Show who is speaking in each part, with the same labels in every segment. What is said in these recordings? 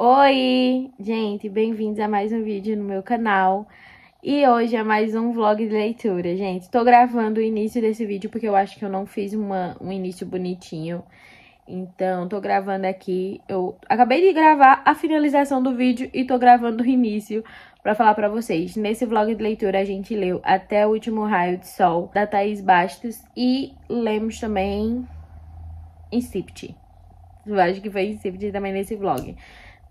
Speaker 1: Oi, gente, bem-vindos a mais um vídeo no meu canal. E hoje é mais um vlog de leitura, gente. Tô gravando o início desse vídeo porque eu acho que eu não fiz um início bonitinho. Então, tô gravando aqui. Eu acabei de gravar a finalização do vídeo e tô gravando o início pra falar pra vocês. Nesse vlog de leitura, a gente leu Até o Último Raio de Sol, da Thaís Bastos. E lemos também Incipit. Eu acho que foi Incipit também nesse vlog.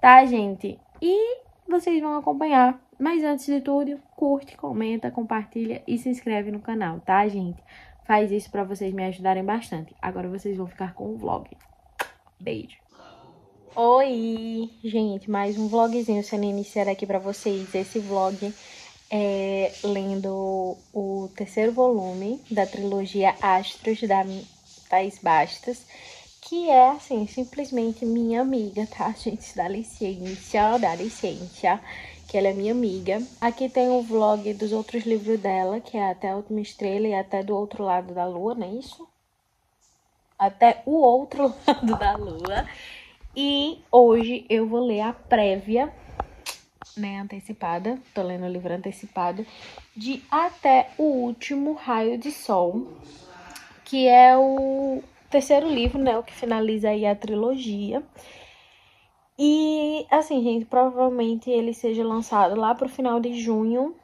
Speaker 1: Tá, gente? E vocês vão acompanhar. Mas antes de tudo, curte, comenta, compartilha e se inscreve no canal, tá, gente? Faz isso pra vocês me ajudarem bastante. Agora vocês vão ficar com o vlog. Beijo. Oi, gente, mais um vlogzinho sendo iniciado aqui pra vocês. Esse vlog é lendo o terceiro volume da trilogia Astros, da Thaís Bastos. Que é, assim, simplesmente minha amiga, tá, gente? Dá licença, que ela é minha amiga. Aqui tem o vlog dos outros livros dela, que é Até a Última Estrela e Até do Outro Lado da Lua, não é isso? Até o Outro Lado da Lua. E hoje eu vou ler a prévia, né, antecipada. Tô lendo o livro antecipado de Até o Último Raio de Sol, que é o terceiro livro, né, o que finaliza aí a trilogia. E, assim, gente, provavelmente ele seja lançado lá pro final de junho,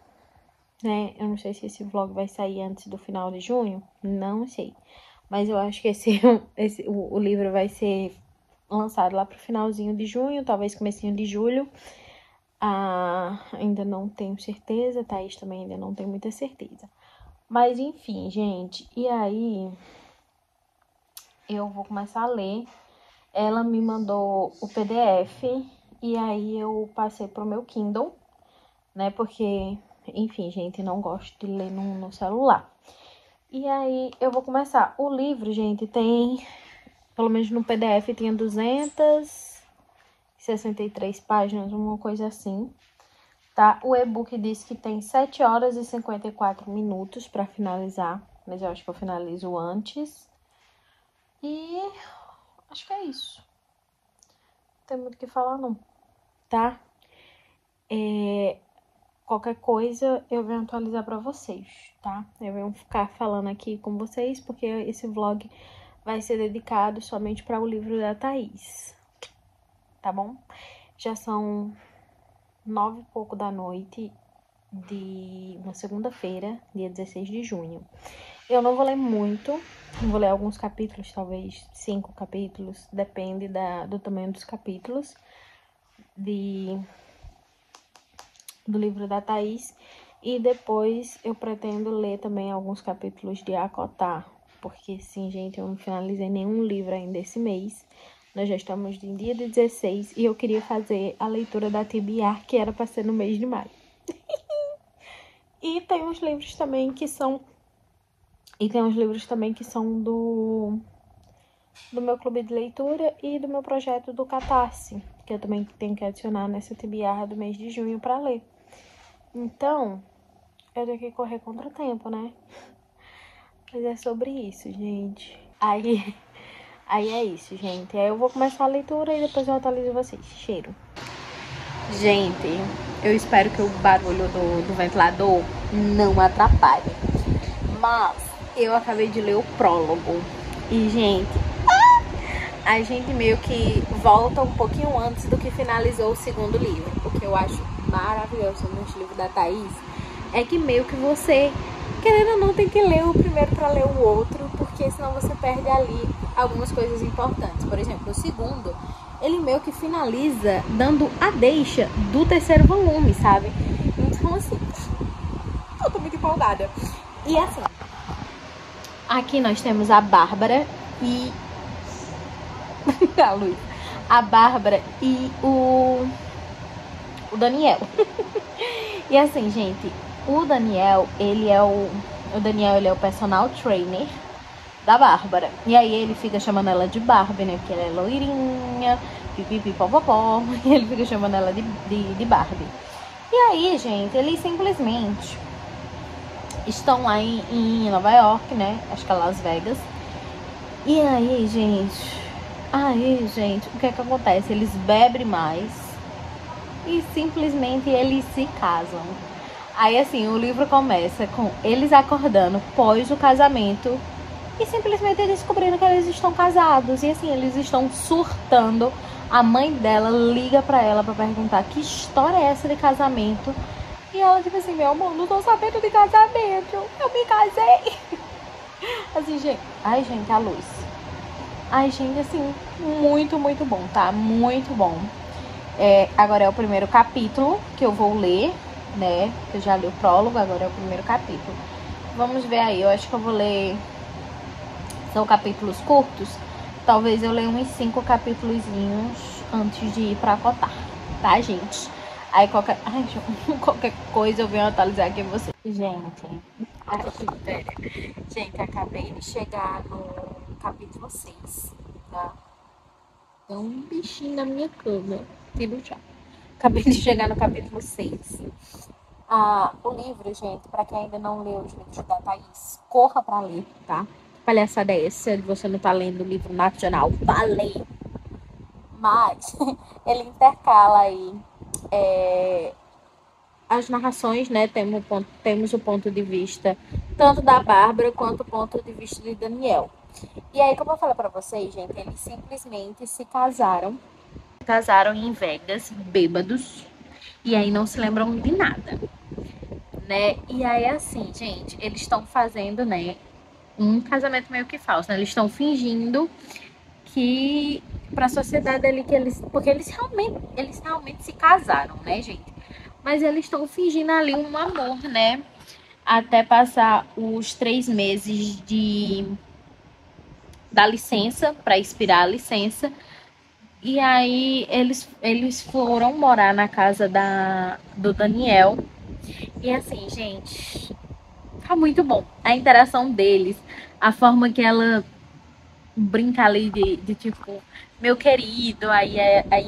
Speaker 1: né? Eu não sei se esse vlog vai sair antes do final de junho, não sei. Mas eu acho que o livro vai ser lançado lá pro finalzinho de junho, talvez comecinho de julho. Ainda não tenho certeza, Thaís também ainda não tem muita certeza. Mas, enfim, gente, e aí eu vou começar a ler. Ela me mandou o PDF e aí eu passei pro meu Kindle, né? Porque, enfim, gente, não gosto de ler no celular. E aí eu vou começar. O livro, gente, tem, pelo menos no PDF, tinha 263 páginas, uma coisa assim, tá? O e-book diz que tem 7 horas e 54 minutos pra finalizar, mas eu acho que eu finalizo antes. E acho que é isso. Não tem muito o que falar, não, tá? Qualquer coisa eu venho atualizar pra vocês, tá? Eu venho ficar falando aqui com vocês, porque esse vlog vai ser dedicado somente para o livro da Thaís, tá bom? Já são 9 e pouco da noite de uma segunda-feira, dia 16 de junho. Eu não vou ler muito, vou ler alguns capítulos, talvez 5 capítulos, depende do tamanho dos capítulos do livro da Thaís. E depois eu pretendo ler também alguns capítulos de Acotar, porque sim, gente, eu não finalizei nenhum livro ainda esse mês. Nós já estamos em dia 16 e eu queria fazer a leitura da TBR, que era para ser no mês de maio. E tem uns livros também que são do meu clube de leitura e do meu projeto do Catarse, que eu também tenho que adicionar nessa TBR do mês de junho para ler. Então, eu tenho que correr contra o tempo, né? Mas é sobre isso, gente. Aí é isso, gente. Aí eu vou começar a leitura e depois eu atualizo vocês. Cheiro. Gente, eu espero que o barulho do ventilador não atrapalhe. Mas eu acabei de ler o prólogo. E, gente, a gente meio que volta um pouquinho antes do que finalizou o segundo livro. O que eu acho maravilhoso no livro da Thaís é que meio que você, querendo ou não, tem que ler o primeiro para ler o outro, porque senão você perde ali algumas coisas importantes. Por exemplo, o segundo, ele meio que finaliza dando a deixa do terceiro volume, sabe? Então, assim, eu tô muito empolgada. E assim, aqui nós temos a Bárbara e a Bárbara e o Daniel. E assim, gente, o Daniel, ele é o personal trainer da Bárbara. E aí ele fica chamando ela de Barbie, né? Porque ela é loirinha, pipipipopopó. E ele fica chamando ela de Barbie. E aí, gente, eles simplesmente estão lá em Nova York, né? Acho que é Las Vegas. E aí, gente, o que é que acontece? Eles bebem mais
Speaker 2: e simplesmente eles se casam. Aí assim, o livro começa com eles acordando pós o casamento e simplesmente descobrindo que eles estão casados. E assim, eles estão surtando. A mãe dela liga pra ela pra perguntar que história é essa de casamento. E ela tipo assim, meu amor, não tô sabendo de casamento, eu me casei. Assim, gente, ai gente, a luz. Ai gente, assim, muito, muito bom, tá? Muito bom. Agora é o primeiro capítulo que eu vou ler, né? Eu já li o prólogo, agora é o primeiro capítulo. Vamos ver aí, eu acho que eu vou ler... São capítulos curtos. Talvez eu leia uns 5 capítulozinhos antes de ir pra cotar, tá, gente? Aí qualquer coisa eu venho atualizar aqui você. Gente, acabei de chegar no capítulo 6, tá? Tem um bichinho na minha cama. Tiro já. Acabei de chegar no capítulo 6. O livro, gente, pra quem ainda não leu os livros da Thaís, corra pra ler, tá? Que palhaçada é essa de você não tá lendo o livro nacional? Vá ler! Mas ele intercala aí as narrações, né? Temos o ponto de vista tanto da Bárbara quanto o ponto de vista de Daniel. E aí, como eu falei pra vocês, gente, eles simplesmente se casaram. Casaram em Vegas, bêbados. E aí não se lembram de nada, né? E aí, assim, gente, eles estão fazendo, né, um casamento meio que falso, né? Eles estão fingindo que pra sociedade ali que eles... Porque eles realmente se casaram, né, gente? Mas eles estão fingindo ali um amor, né? Até passar os 3 meses da licença, para expirar a licença. E aí eles foram morar na casa do Daniel. E assim, gente, tá muito bom. A interação deles, a forma que ela brinca ali de tipo, meu querido, aí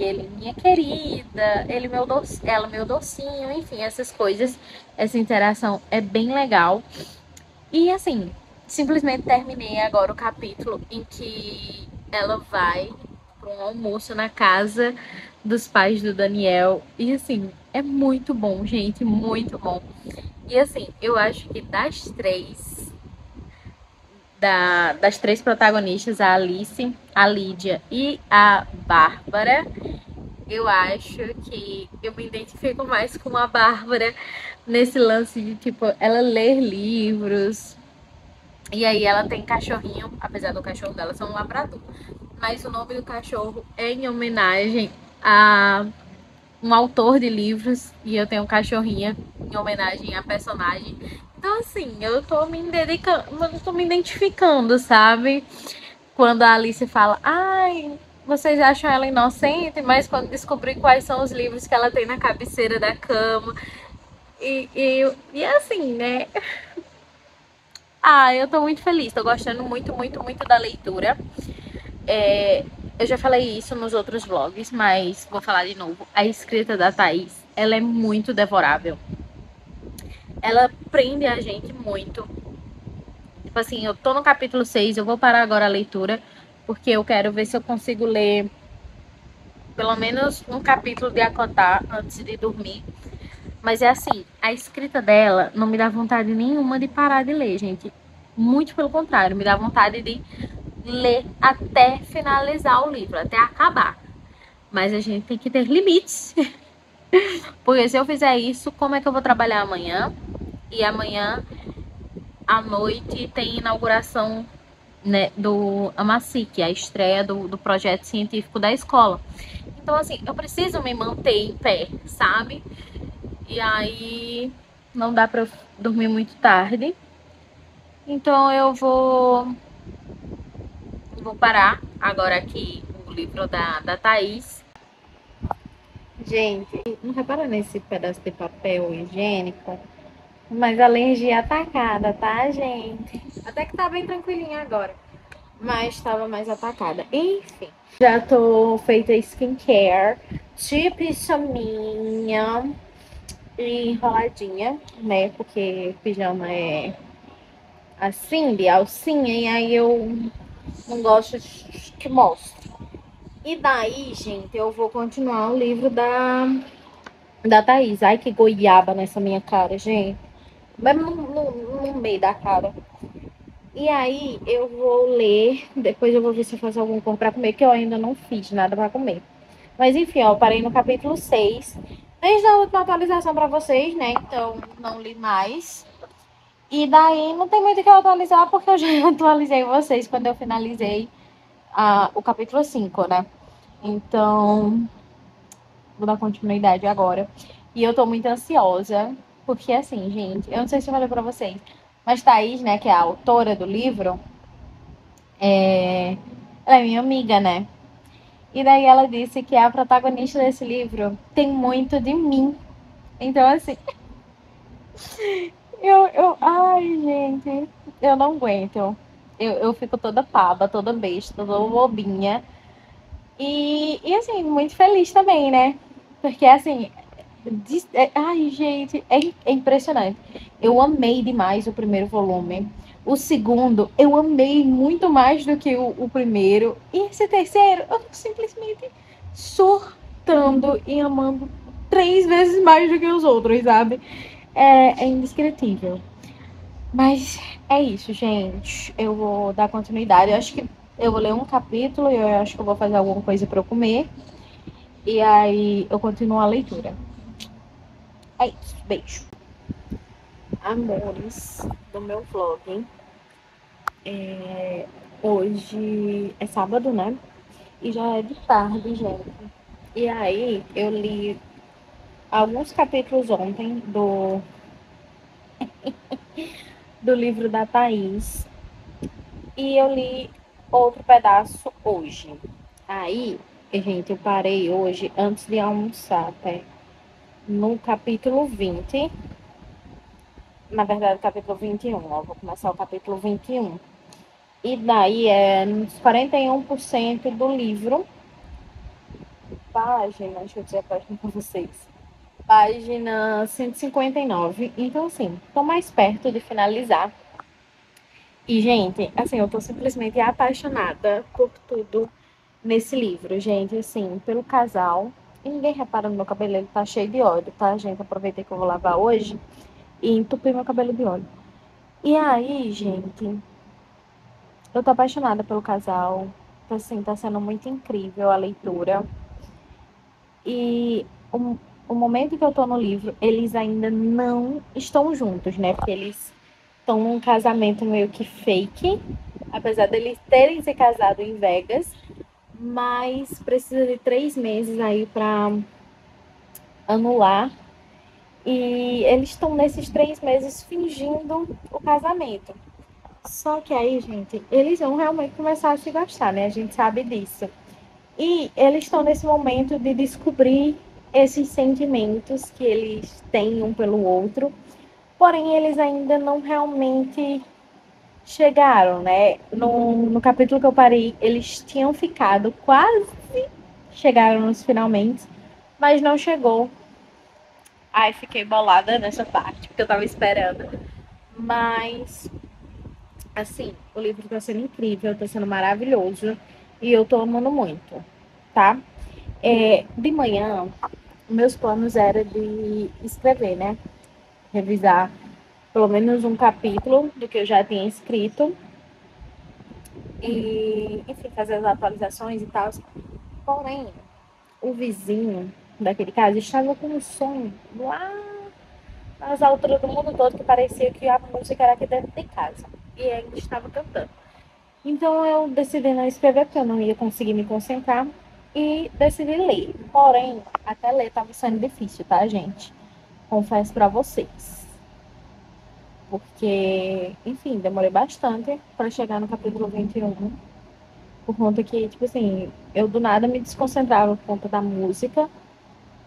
Speaker 2: ele, minha querida, ele meu doce, ela meu docinho, enfim, essas coisas. Essa interação é bem legal. E assim, simplesmente terminei agora o capítulo em que ela vai para um almoço na casa dos pais do Daniel. E assim, é muito bom, gente, muito bom. E assim, eu acho que das três protagonistas, a Alice, a Lídia e a Bárbara, eu acho que eu me identifico mais com a Bárbara nesse lance de, tipo, ela ler livros. E aí ela tem cachorrinho, apesar do cachorro dela ser um labrador. Mas o nome do cachorro é em homenagem a um autor de livros. E eu tenho um cachorrinho em homenagem a personagem. Então, assim, eu tô me dedicando, eu tô me identificando, sabe? Quando a Alice fala, ai, vocês acham ela inocente, mas quando descobri quais são os livros que ela tem na cabeceira da cama. E assim, né? Eu tô muito feliz, tô gostando muito, muito, muito da leitura. Eu já falei isso nos outros vlogs, mas vou falar de novo. A escrita da Thaís, ela é muito devorável. Ela prende a gente muito. Tipo assim, eu tô no capítulo 6, eu vou parar agora a leitura, porque eu quero ver se eu consigo ler pelo menos um capítulo de Acotar antes de dormir. Mas é assim, a escrita dela não me dá vontade nenhuma de parar de ler, gente. Muito pelo contrário, me dá vontade de ler até finalizar o livro, até acabar. Mas a gente tem que ter limites. Porque se eu fizer isso, como é que eu vou trabalhar amanhã? E amanhã à noite tem inauguração, né, do Amacic, a estreia do projeto científico da escola. Então, assim, eu preciso me manter em pé, sabe? E aí não dá pra eu dormir muito tarde. Então eu vou parar agora aqui o livro da Thaís. Gente, não repara nesse pedaço de papel higiênico? Mas a alergia atacada, tá, gente? Até que tá bem tranquilinha agora. Mas estava mais atacada. Enfim, já tô feita skincare, de pijaminha e enroladinha, né? Porque pijama é assim, de alcinha, e aí eu não gosto que mostre. E daí, gente, eu vou continuar o livro Da Thaís. Ai, que goiaba nessa minha cara, gente. Mesmo no meio da cara. E aí, eu vou ler. Depois eu vou ver se eu faço algum cor pra comer, que eu ainda não fiz nada pra comer. Mas enfim, ó, eu parei no capítulo 6. Desde a última atualização pra vocês, né? Então, não li mais. E daí, não tem muito o que eu atualizar, porque eu já atualizei vocês quando eu finalizei o capítulo 5, né? Então, vou dar continuidade agora. E eu tô muito ansiosa, porque assim, gente, eu não sei se eu falei pra vocês, mas Thaís, né, que é a autora do livro, ela é minha amiga, né? E daí ela disse que a protagonista desse livro tem muito de mim. Então, assim, ai, gente, eu não aguento. Eu fico toda paba, toda besta, toda bobinha. E assim, muito feliz também, né? Porque, assim, ai, gente, é impressionante. Eu amei demais o primeiro volume. O segundo, eu amei muito mais do que o primeiro. E esse terceiro, eu tô simplesmente surtando e amando 3 vezes mais do que os outros, sabe? É indescritível. Mas é isso, gente. Eu vou dar continuidade. Eu acho que eu vou ler um capítulo e eu acho que eu vou fazer alguma coisa para eu comer. E aí eu continuo a leitura. É isso. Beijo. Amores do meu vlog. Hoje é sábado, né? E já é de tarde, gente. E aí eu li alguns capítulos ontem do livro da Thaís. E eu li outro pedaço hoje. Aí, gente, eu parei hoje antes de almoçar, até no capítulo 20. Na verdade, capítulo 21. Ó, vou começar o capítulo 21. E daí é uns 41% do livro. Página, deixa eu dizer a página para vocês. Página 159. Então, assim, tô mais perto de finalizar. E, gente, assim, eu tô simplesmente apaixonada por tudo nesse livro, gente, assim, pelo casal. E ninguém repara no meu cabelo, ele tá cheio de óleo, tá, gente? Aproveitei que eu vou lavar hoje e entupi meu cabelo de óleo. E aí, gente, eu tô apaixonada pelo casal. Assim, tá sendo muito incrível a leitura. E o momento que eu tô no livro, eles ainda não estão juntos, né? Porque eles estão num casamento meio que fake, apesar deles terem se casado em Vegas, mas precisa de 3 meses aí pra anular. E eles estão nesses 3 meses fingindo o casamento. Só que aí, gente, eles vão realmente começar a se gostar, né? A gente sabe disso. E eles estão nesse momento de descobrir esses sentimentos que eles têm um pelo outro, porém eles ainda não realmente chegaram, né? No capítulo que eu parei, eles tinham ficado quase, chegaram nos finalmente, mas não chegou. Ai, fiquei bolada nessa parte, porque eu tava esperando. Mas, assim, o livro tá sendo incrível, tá sendo maravilhoso, e eu tô amando muito, tá? De manhã, meus planos eram de escrever, né? Revisar pelo menos um capítulo do que eu já tinha escrito e, enfim, fazer as atualizações e tal. Porém, o vizinho daquele caso estava com um som lá nas alturas do mundo todo que parecia que a música era aqui dentro de casa. E ele estava cantando. Então eu decidi não escrever porque eu não ia conseguir me concentrar e decidi ler. Porém, até ler estava sendo difícil, tá, gente? Confesso para vocês. Porque, enfim, demorei bastante para chegar no capítulo 21. Por conta que, tipo assim, eu do nada me desconcentrava por conta da música.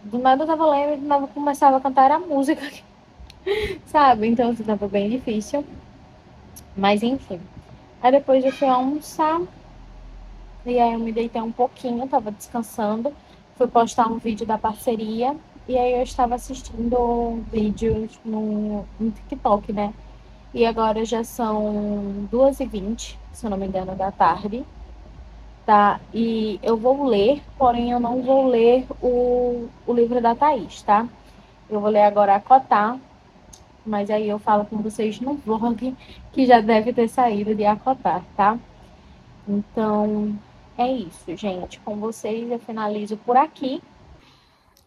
Speaker 2: Do nada eu tava lendo e do nada eu começava a cantar a música, sabe? Então, assim, tava bem difícil. Mas, enfim. Aí depois eu fui almoçar. E aí eu me deitei um pouquinho, tava descansando. Fui postar um vídeo da parceria. E aí eu estava assistindo vídeos no TikTok, né? E agora já são 2h20, se eu não me engano, da tarde. Tá? E eu vou ler, porém eu não vou ler o livro da Thaís, tá?
Speaker 1: Eu vou ler agora Acotar, mas aí eu falo com vocês no vlog que já deve ter saído de Acotar, tá? Então, é isso, gente. Com vocês eu finalizo por aqui.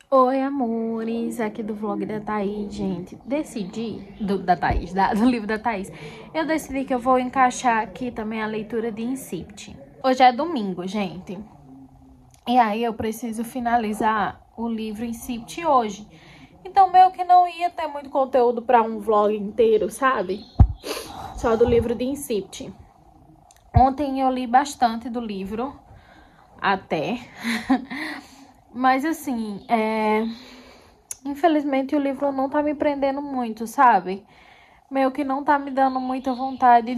Speaker 1: Oi, amores, aqui do vlog da Thaís, gente. Decidi, da Thaís, do livro da Thaís, eu decidi que eu vou encaixar aqui também a leitura de Incipit. Hoje é domingo, gente. E aí eu preciso finalizar o livro Incipit hoje. Então, meio que não ia ter muito conteúdo para um vlog inteiro, sabe? Só do livro de Incipit. Ontem eu li bastante do livro, até. Mas assim, infelizmente o livro não tá me prendendo muito, sabe? Meio que não tá me dando muita vontade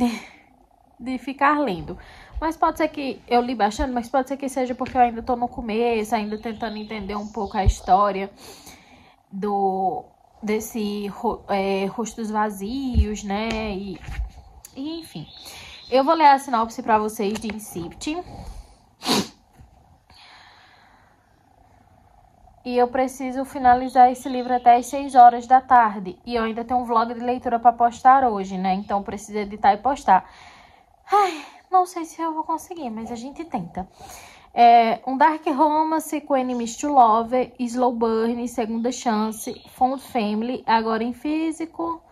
Speaker 1: de ficar lendo. Mas pode ser que eu li bastante, mas pode ser que seja porque eu ainda tô no começo, ainda tentando entender um pouco a história desse Rostos Vazios, né? E enfim. Eu vou ler a sinopse pra vocês de Incipit. E eu preciso finalizar esse livro até as 6 horas da tarde. E eu ainda tenho um vlog de leitura para postar hoje, né? Então, preciso editar e postar. Ai, não sei se eu vou conseguir, mas a gente tenta. Um Dark Romance com Enemies to Lover, Slow Burn, Segunda Chance, Found Family, agora em físico,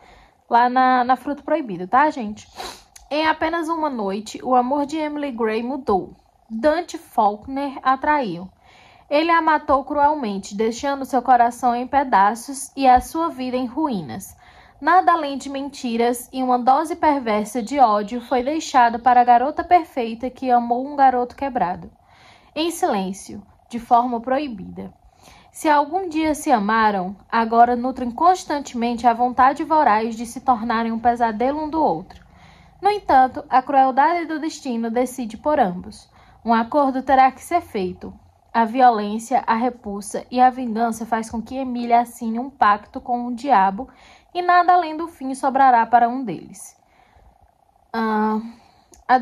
Speaker 1: lá na Fruto Proibido, tá, gente? Em apenas uma noite, o amor de Emily Gray mudou. Dante Faulkner a traiu. Ele a matou cruelmente, deixando seu coração em pedaços e a sua vida em ruínas. Nada além de mentiras e uma dose perversa de ódio foi deixada para a garota perfeita que amou um garoto quebrado. Em silêncio, de forma proibida. Se algum dia se amaram, agora nutrem constantemente a vontade voraz de se tornarem um pesadelo um do outro. No entanto, a crueldade do destino decide por ambos. Um acordo terá que ser feito. A violência, a repulsa e a vingança faz com que Emília assine um pacto com o diabo e nada além do fim sobrará para um deles. A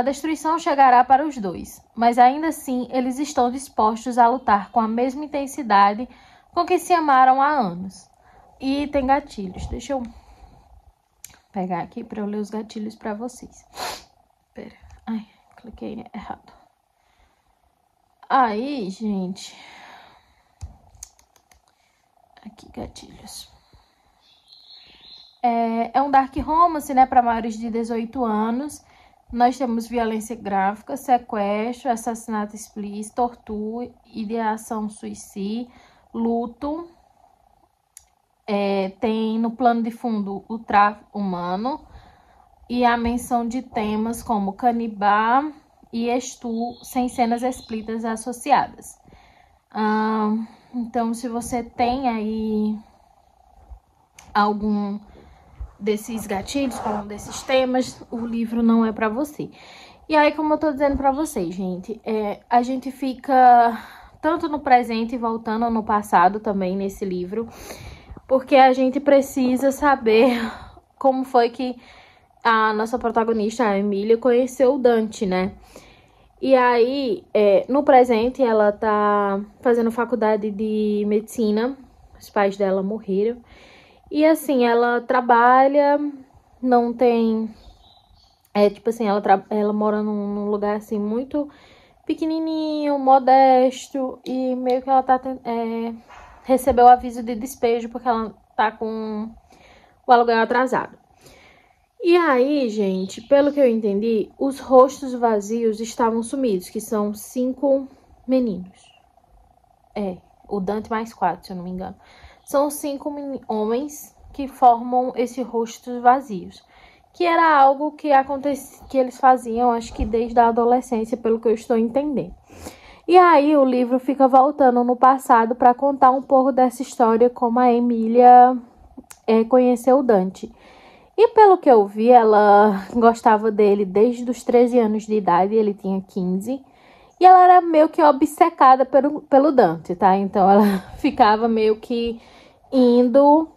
Speaker 1: destruição chegará para os dois, mas ainda assim eles estão dispostos a lutar com a mesma intensidade com que se amaram há anos. E tem gatilhos. Deixa eu pegar aqui para eu ler os gatilhos para vocês. Pera. Ai, cliquei errado. Aí, gente, aqui, gatilhos. É um dark romance, né, para maiores de 18 anos. Nós temos violência gráfica, sequestro, assassinato explícito, tortura, ideação suicídio, luto. Tem no plano de fundo o tráfico humano e a menção de temas como canibal e estupro, sem cenas explícitas associadas. Então, se você tem aí algum desses gatilhos, algum desses temas, o livro não é para você. E aí, como eu tô dizendo para vocês, gente, a gente fica tanto no presente e voltando no passado também nesse livro, porque a gente precisa saber como foi que a nossa protagonista, a Emília, conheceu o Dante, né? E aí, no presente, ela tá fazendo faculdade de medicina. Os pais dela morreram. E assim, ela trabalha, não tem... tipo assim, ela mora num lugar assim muito pequenininho, modesto. E meio que ela recebeu aviso de despejo porque ela tá com o aluguel atrasado. E aí, gente, pelo que eu entendi, os rostos vazios estavam sumidos, que são 5 meninos. O Dante mais 4, se eu não me engano. São 5 homens que formam esses rostos vazios. Que era algo que eles faziam, acho que desde a adolescência, pelo que eu estou entendendo. E aí o livro fica voltando no passado para contar um pouco dessa história, como a Emília conheceu o Dante. E pelo que eu vi, ela gostava dele desde os 13 anos de idade, ele tinha 15. E ela era meio que obcecada pelo Dante, tá? Então ela ficava meio que indo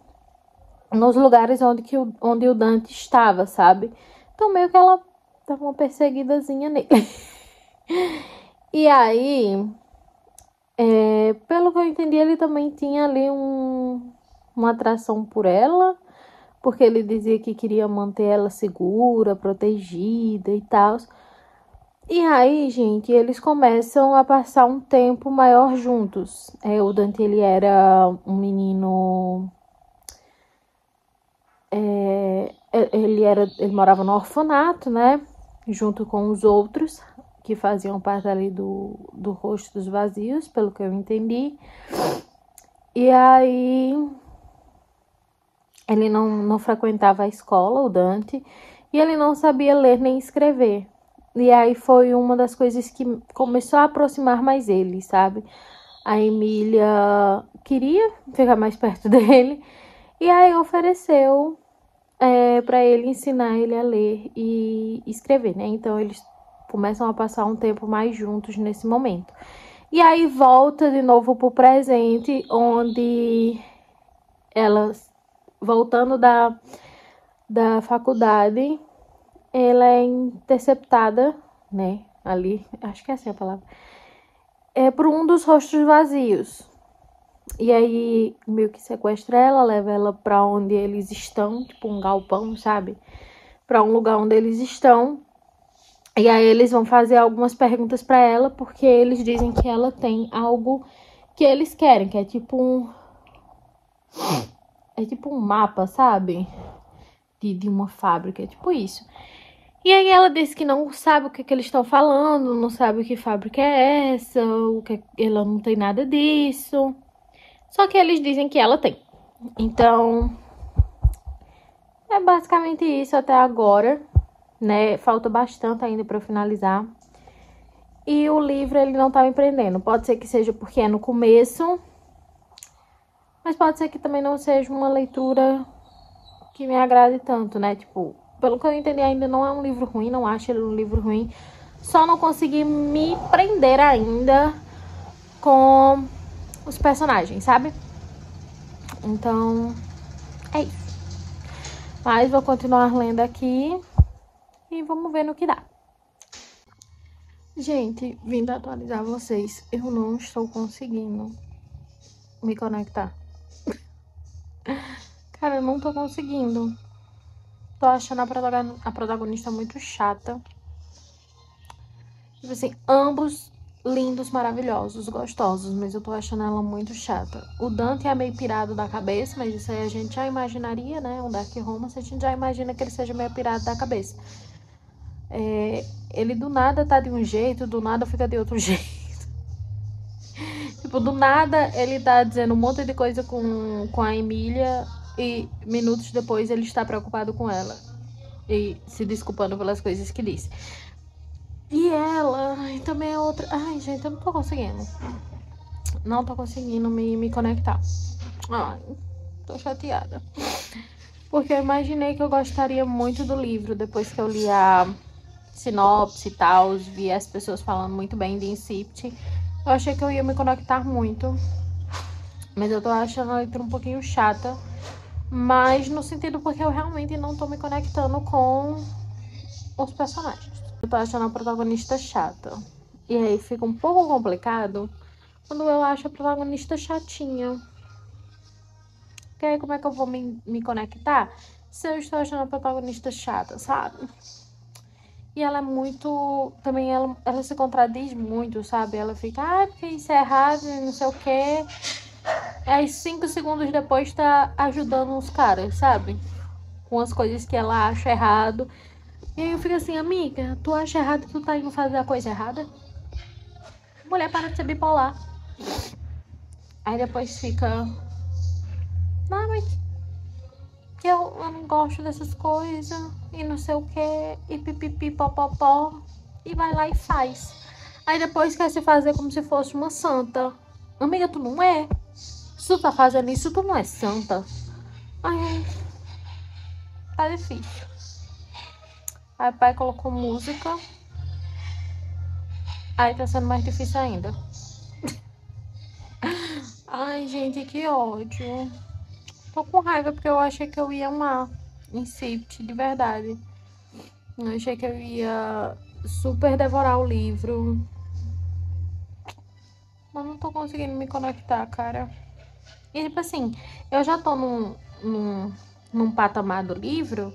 Speaker 1: nos lugares onde o Dante estava, sabe? Então meio que ela tava uma perseguidazinha nele. E aí, Pelo que eu entendi, ele também tinha ali uma atração por ela, porque ele dizia que queria manter ela segura, protegida e tal. E aí, gente, eles começam a passar um tempo maior juntos. O Dante, ele era um menino. Ele morava no orfanato, né? Junto com os outros que faziam parte ali do Rosto dos Vazios, pelo que eu entendi. E aí ele não frequentava a escola, o Dante, e ele não sabia ler nem escrever. E aí foi uma das coisas que começou a aproximar mais ele, sabe? A Emília queria ficar mais perto dele, e aí ofereceu para ele ensinar ele a ler e escrever, né? Então eles começam a passar um tempo mais juntos nesse momento. E aí volta de novo pro presente, onde elas, voltando da faculdade, ela é interceptada, né? Ali, acho que é assim a palavra. Por um dos rostos vazios. E aí, meio que sequestra ela, leva ela pra onde eles estão, tipo um galpão, sabe? Pra um lugar onde eles estão. E aí eles vão fazer algumas perguntas pra ela, porque eles dizem que ela tem algo que eles querem, que é tipo um mapa, sabe? De uma fábrica, é tipo isso. E aí ela disse que não sabe o que eles estão falando, não sabe o que fábrica é essa, ela não tem nada disso. Só que eles dizem que ela tem. Então, é basicamente isso até agora, né? Falta bastante ainda para finalizar. E o livro, ele não tá me prendendo. Pode ser que seja porque é no começo, mas pode ser que também não seja uma leitura que me agrade tanto, né? Tipo, pelo que eu entendi, ainda não é um livro ruim, não acho ele um livro ruim. Só não consegui me prender ainda com os personagens, sabe? Então, é isso. Mas vou continuar lendo aqui e vamos ver no que dá. Gente, vindo atualizar vocês, eu não estou conseguindo me conectar. Cara, eu não tô conseguindo. Tô achando a protagonista muito chata. Tipo assim, ambos lindos, maravilhosos, gostosos, mas eu tô achando ela muito chata. O Dante é meio pirado da cabeça, mas isso aí a gente já imaginaria, né? Um Dark Romance, a gente já imagina que ele seja meio pirado da cabeça. Ele do nada tá de um jeito, do nada fica de outro jeito. Tipo, do nada ele tá dizendo um monte de coisa com a Emília e minutos depois ele está preocupado com ela e se desculpando pelas coisas que disse. E ela também é outra. Ai, gente, eu não tô conseguindo. Não tô conseguindo me conectar. Ai, tô chateada. Porque eu imaginei que eu gostaria muito do livro depois que eu li a sinopse e tal, vi as pessoas falando muito bem de Incipit. Eu achei que eu ia me conectar muito. Mas eu tô achando a leitura um pouquinho chata. Mas no sentido porque eu realmente não tô me conectando com os personagens. Eu tô achando a protagonista chata. E aí fica um pouco complicado quando eu acho a protagonista chatinha. Porque aí como é que eu vou me conectar se eu estou achando a protagonista chata, sabe? E ela é muito... Também ela se contradiz muito, sabe? Ela fica, porque isso é errado e não sei o quê. Aí 5 segundos depois tá ajudando os caras, sabe? Com as coisas que ela acha errado. E aí eu fico assim, amiga, tu acha errado que tu tá indo fazer a coisa errada? Mulher, para de ser bipolar. Aí depois fica... Não, mas que eu não gosto dessas coisas. E não sei o que. E pipipi, popopó. E vai lá e faz. Aí depois quer se fazer como se fosse uma santa. Amiga, tu não é. Se tu tá fazendo isso, tu não é santa. Ai, tá difícil. Aí o pai colocou música. Aí tá sendo mais difícil ainda. Ai, gente, que ódio. Tô com raiva porque eu achei que eu ia amar Incipit, de verdade. Eu achei que eu ia super devorar o livro. Mas não tô conseguindo me conectar, cara. E tipo assim, eu já tô num patamar do livro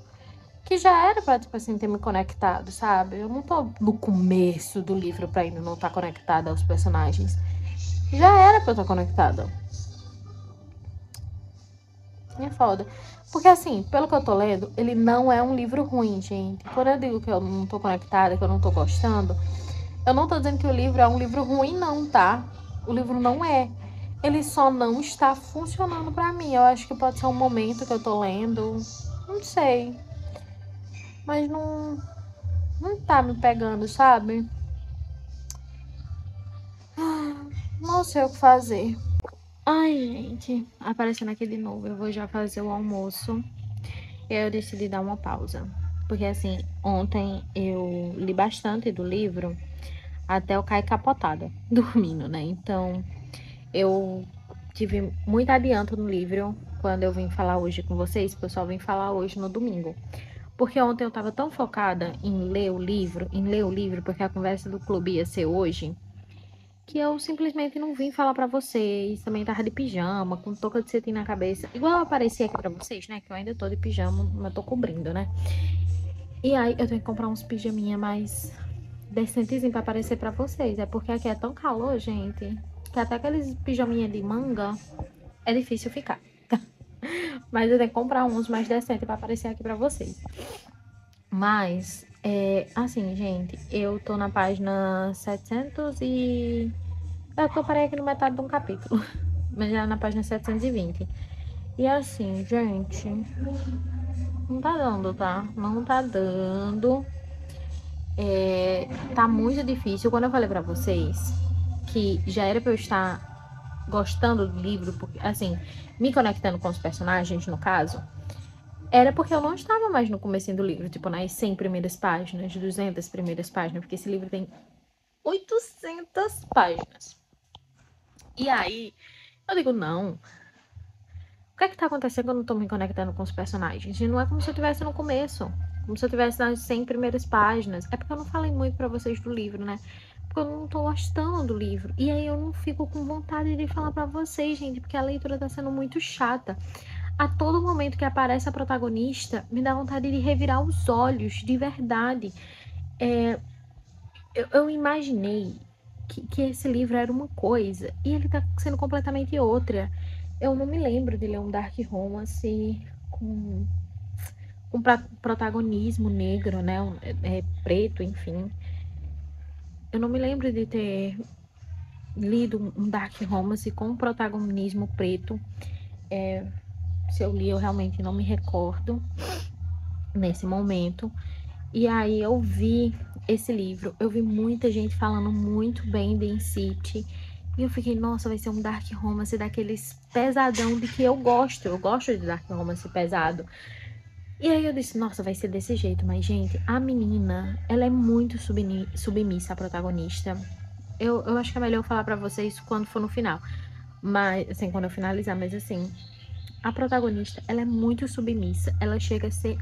Speaker 1: que já era pra, tipo assim, ter me conectado, sabe? Eu não tô no começo do livro pra ainda não estar conectada aos personagens. Já era pra eu estar conectada. É foda. Porque assim, pelo que eu tô lendo, ele não é um livro ruim, gente. Quando eu digo que eu não tô conectada, que eu não tô gostando, eu não tô dizendo que o livro é um livro ruim, não, tá? O livro não é. Ele só não está funcionando pra mim. Eu acho que pode ser um momento que eu tô lendo. Não sei. Mas não tá me pegando, sabe? Não sei o que fazer. Ai, gente. Aparecendo aqui de novo. Eu vou já fazer o almoço. E aí eu decidi dar uma pausa. Porque assim, ontem eu li bastante do livro até eu cair capotada, dormindo, né? Então, eu tive muito adianto no livro quando eu vim falar hoje com vocês, porque eu só vim falar hoje no domingo. Porque ontem eu tava tão focada em ler o livro, porque a conversa do clube ia ser hoje, que eu simplesmente não vim falar pra vocês. Também tava de pijama, com touca de cetim na cabeça. Igual eu apareci aqui pra vocês, né? Que eu ainda tô de pijama, mas eu tô cobrindo, né? E aí eu tenho que comprar uns pijaminha mais decentezinho pra aparecer pra vocês. É porque aqui é tão calor, gente, que até aqueles pijaminha de manga é difícil ficar. Mas eu tenho que comprar uns mais decentes pra aparecer aqui pra vocês. Mas, assim, gente, eu tô na página 700 e... Eu parei aqui no metade de um capítulo. Mas já na página 720. E assim, gente, não tá dando, tá? Não tá dando. Tá muito difícil. Quando eu falei pra vocês que já era pra eu estar gostando do livro, porque, assim, me conectando com os personagens, no caso, era porque eu não estava mais no comecinho do livro, tipo, nas 100 primeiras páginas, 200 primeiras páginas, porque esse livro tem 800 páginas. E aí, eu digo, não. O que é que tá acontecendo quando eu não tô me conectando com os personagens? E não é como se eu estivesse no começo, como se eu estivesse nas 100 primeiras páginas. É porque eu não falei muito pra vocês do livro, né? Porque eu não tô gostando do livro. E aí eu não fico com vontade de falar pra vocês, gente, porque a leitura tá sendo muito chata. A todo momento que aparece a protagonista, me dá vontade de revirar os olhos, de verdade. Eu imaginei que esse livro era uma coisa e ele tá sendo completamente outra. Eu não me lembro de ler um dark romance com protagonismo negro, né? Preto, enfim. Eu não me lembro de ter lido um dark romance com protagonismo preto. Se eu li, eu realmente não me recordo nesse momento. E aí eu vi esse livro, eu vi muita gente falando muito bem de Incite. E eu fiquei, nossa, vai ser um dark romance daqueles pesadão de que eu gosto. Eu gosto de dark romance pesado. E aí eu disse, nossa, vai ser desse jeito. Mas, gente, a menina, ela é muito submissa, a protagonista. Eu acho que é melhor eu falar pra vocês quando for no final. Mas, assim, quando eu finalizar. Mas, assim, a protagonista, ela é muito submissa. Ela chega a ser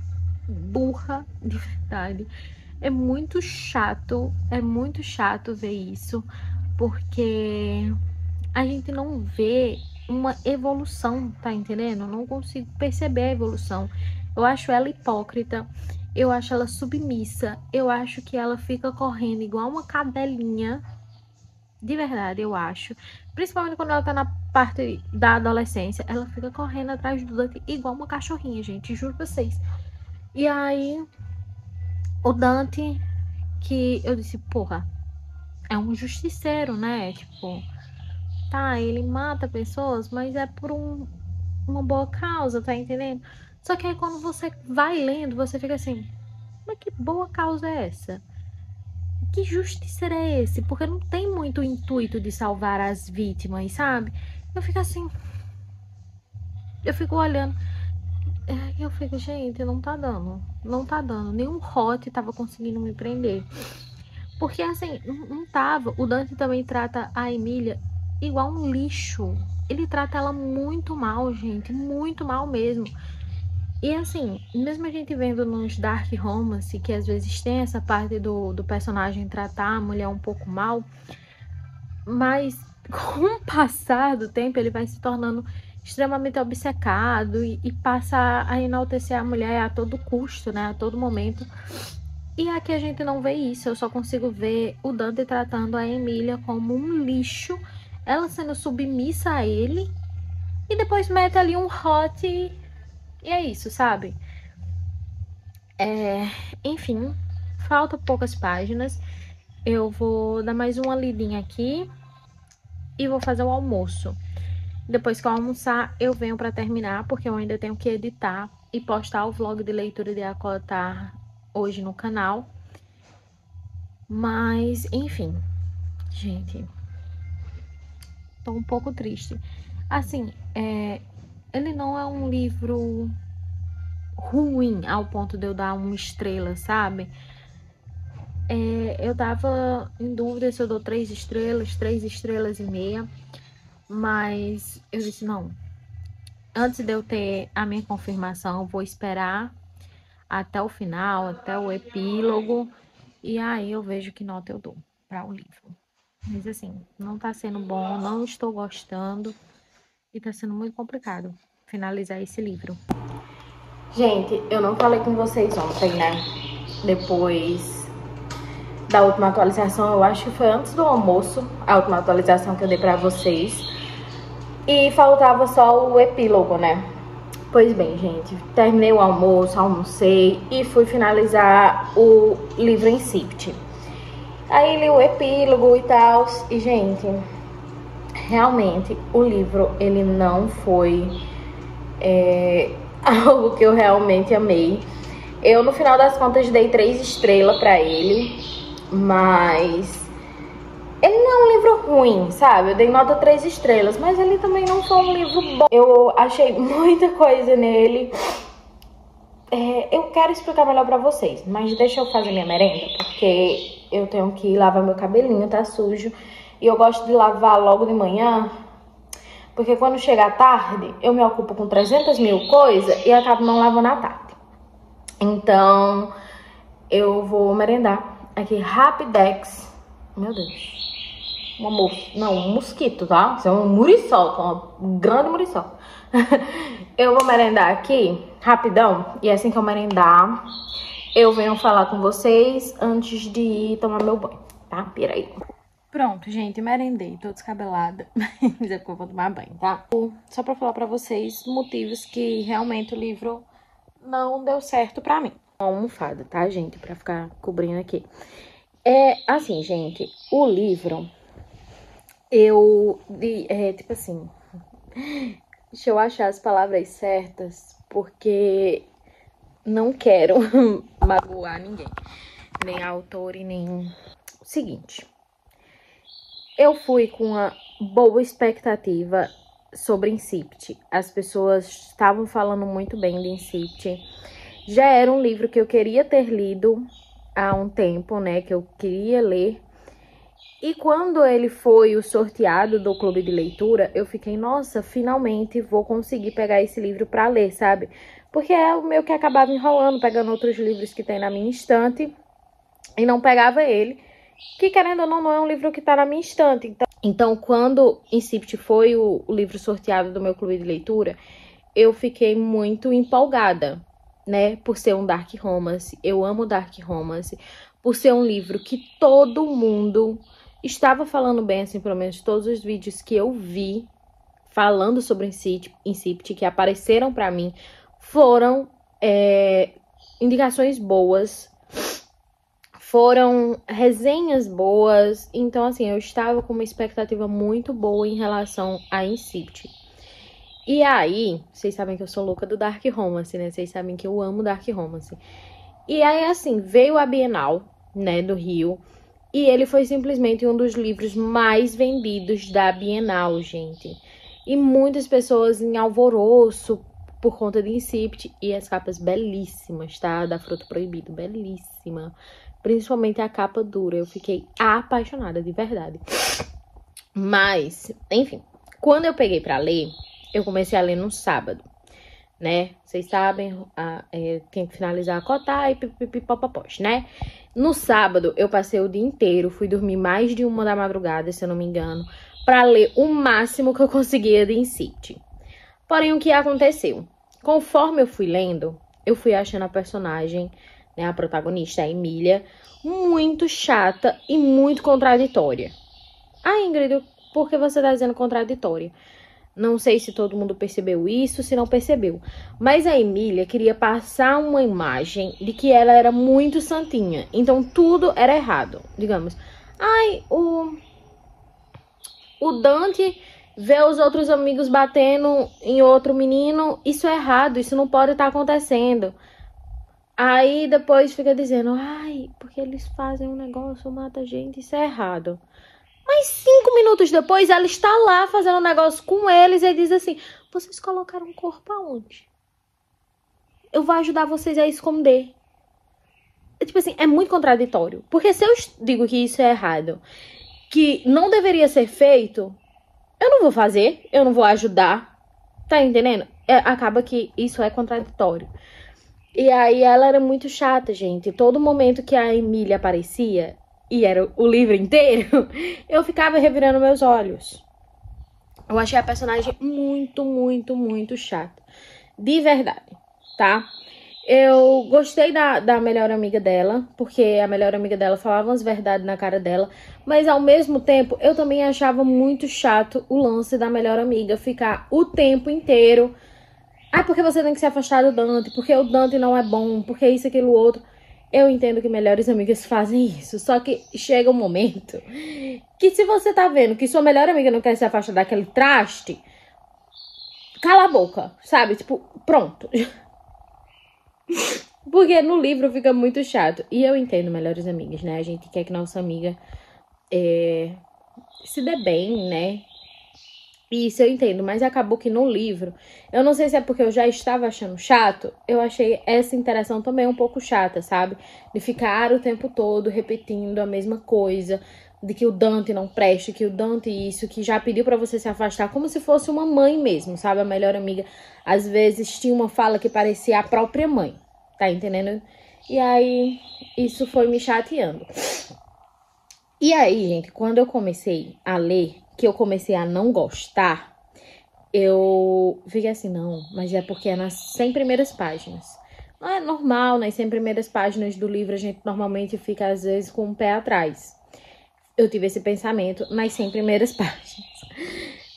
Speaker 1: burra de verdade. É muito chato ver isso, porque a gente não vê uma evolução, tá entendendo? Eu não consigo perceber a evolução. Eu acho ela hipócrita, eu acho ela submissa, eu acho que ela fica correndo igual uma cadelinha. De verdade, eu acho. Principalmente quando ela tá na parte da adolescência, ela fica correndo atrás do Dante igual uma cachorrinha, gente, juro pra vocês. E aí, o Dante, que eu disse, porra, é um justiceiro, né? Tipo, tá, ele mata pessoas, mas é por uma boa causa, tá entendendo? Só que aí quando você vai lendo, você fica assim, mas que boa causa é essa? Que justiceiro é esse? Porque não tem muito intuito de salvar as vítimas, sabe? Eu fico assim, eu fico olhando, eu fico, gente, não tá dando, não tá dando. Nenhum hot tava conseguindo me prender. Porque assim, não tava. O Dante também trata a Emília igual um lixo. Ele trata ela muito mal, gente. Muito mal mesmo. E assim, mesmo a gente vendo nos Dark Romance, que às vezes tem essa parte do personagem tratar a mulher um pouco mal, mas com o passar do tempo, ele vai se tornando extremamente obcecado e passa a enaltecer a mulher a todo custo, né? A todo momento. E aqui a gente não vê isso. Eu só consigo ver o Dante tratando a Emília como um lixo, ela sendo submissa a ele, e depois mete ali um hot e é isso, sabe? Enfim, falta poucas páginas. Eu vou dar mais uma lidinha aqui e vou fazer o almoço. Depois que eu almoçar, eu venho para terminar, porque eu ainda tenho que editar e postar o vlog de leitura de Acotar hoje no canal. Mas, enfim, gente, tô um pouco triste. Assim, ele não é um livro ruim ao ponto de eu dar uma estrela, sabe? Eu tava em dúvida se eu dou 3 estrelas e meia, mas eu disse, não, antes de eu ter a minha confirmação, eu vou esperar até o final, até o epílogo, e aí eu vejo que nota eu dou para o livro. Mas assim, não tá sendo bom, não estou gostando, e tá sendo muito complicado finalizar esse livro. Gente, eu não falei com vocês ontem, né? Depois da última atualização, eu acho que foi antes do almoço, a última atualização que eu dei pra vocês. E faltava só o epílogo, né? Pois bem, gente, terminei o almoço, almocei e fui finalizar o livro Incipit. Aí li o epílogo e tal, e gente, realmente o livro, ele não foi algo que eu realmente amei. Eu, no final das contas, dei 3 estrelas pra ele, mas ele não é um livro ruim, sabe? Eu dei nota 3 estrelas, mas ele também não foi um livro bom. Eu achei muita coisa nele. Eu quero explicar melhor pra vocês, mas deixa eu fazer minha merenda, porque eu tenho que lavar meu cabelinho, tá sujo. E eu gosto de lavar logo de manhã, porque quando chega a tarde, eu me ocupo com 300 mil coisas e acabo não lavando à tarde. Então, eu vou merendar aqui rapidex. Meu Deus. Um mosquito, tá? Isso é um muriçoca, um grande muriçoca. Eu vou merendar aqui rapidão. E assim que eu merendar, eu venho falar com vocês antes de ir tomar meu banho, tá? Peraí. Pronto, gente, merendei, tô descabelada, mas é porque eu vou tomar banho, tá? Só pra falar pra vocês motivos que realmente o livro não deu certo pra mim. Uma almofada, tá, gente? Pra ficar cobrindo aqui. Assim, gente, o livro, tipo assim, deixa eu achar as palavras certas, porque não quero magoar ninguém, nem a autora e nem... O seguinte, eu fui com uma boa expectativa sobre Incipit. As pessoas estavam falando muito bem de Incipit. Já era um livro que eu queria ter lido há um tempo, né? Que eu queria ler. E quando ele foi o sorteado do clube de leitura, eu fiquei, nossa, finalmente vou conseguir pegar esse livro para ler, sabe? Porque é o meu que acabava enrolando, pegando outros livros que tem na minha estante e não pegava ele. Que, querendo ou não, não é um livro que tá na minha estante. Então quando Incipit foi o livro sorteado do meu clube de leitura, eu fiquei muito empolgada, né? Por ser um dark romance. Eu amo dark romance. Por ser um livro que todo mundo estava falando bem, assim, pelo menos todos os vídeos que eu vi falando sobre Incipit, que apareceram pra mim, foram indicações boas, foram resenhas boas. Então, assim, eu estava com uma expectativa muito boa em relação a Incipit. E aí, vocês sabem que eu sou louca do Dark Romance, né? Vocês sabem que eu amo Dark Romance. E aí, assim, veio a Bienal, né, do Rio. E ele foi simplesmente um dos livros mais vendidos da Bienal, gente. E muitas pessoas em alvoroço por conta de Incipit. E as capas belíssimas, tá? Da Fruto Proibido, belíssima. Principalmente a capa dura. Eu fiquei apaixonada, de verdade. Mas, enfim, quando eu peguei pra ler, eu comecei a ler no sábado, né? Vocês sabem, tem que finalizar a cotar e pipipipopopós, né? No sábado, eu passei o dia inteiro, fui dormir mais de 1 da madrugada, se eu não me engano, para ler o máximo que eu conseguia de Incite. Porém, o que aconteceu? Conforme eu fui lendo, eu fui achando a personagem, né, a protagonista, a Emília, muito chata e muito contraditória. Ah, Ingrid, por que você tá dizendo contraditória? Não sei se todo mundo percebeu isso, se não percebeu. Mas a Emília queria passar uma imagem de que ela era muito santinha. Então, tudo era errado. Digamos, ai, o Dante vê os outros amigos batendo em outro menino. Isso é errado, isso não pode estar acontecendo. Aí, depois fica dizendo, ai, porque eles fazem um negócio, mata gente, isso é errado. Mas 5 minutos depois, ela está lá fazendo um negócio com eles e diz assim, vocês colocaram um corpo aonde? Eu vou ajudar vocês a esconder. Tipo assim, é muito contraditório. Porque se eu digo que isso é errado, que não deveria ser feito, eu não vou fazer, eu não vou ajudar. Tá entendendo? Acaba que isso é contraditório. E aí ela era muito chata, gente. Todo momento que a Emília aparecia, e era o livro inteiro, eu ficava revirando meus olhos. Eu achei a personagem muito, muito, muito chata. De verdade, tá? Eu gostei da melhor amiga dela, porque a melhor amiga dela falava umas verdades na cara dela, mas ao mesmo tempo eu também achava muito chato o lance da melhor amiga ficar o tempo inteiro. Ah, porque você tem que se afastar do Dante, porque o Dante não é bom, porque isso, aquilo, outro. Eu entendo que melhores amigas fazem isso, só que chega um momento que se você tá vendo que sua melhor amiga não quer se afastar daquele traste, cala a boca, sabe? Tipo, pronto. Porque no livro fica muito chato. E eu entendo melhores amigas, né? A gente quer que nossa amiga se dê bem, né? Isso eu entendo, mas acabou que no livro, eu não sei se é porque eu já estava achando chato, eu achei essa interação também um pouco chata, sabe? De ficar o tempo todo repetindo a mesma coisa, de que o Dante não presta, que o Dante isso, que já pediu pra você se afastar, como se fosse uma mãe mesmo, sabe? A melhor amiga, às vezes, tinha uma fala que parecia a própria mãe, tá entendendo? E aí, isso foi me chateando. E aí, gente, quando eu comecei a ler, que eu comecei a não gostar, eu fiquei assim, não, mas é porque é nas 100 primeiras páginas. Não é normal, nas 100 primeiras páginas do livro a gente normalmente fica às vezes com o pé atrás. Eu tive esse pensamento nas 100 primeiras páginas.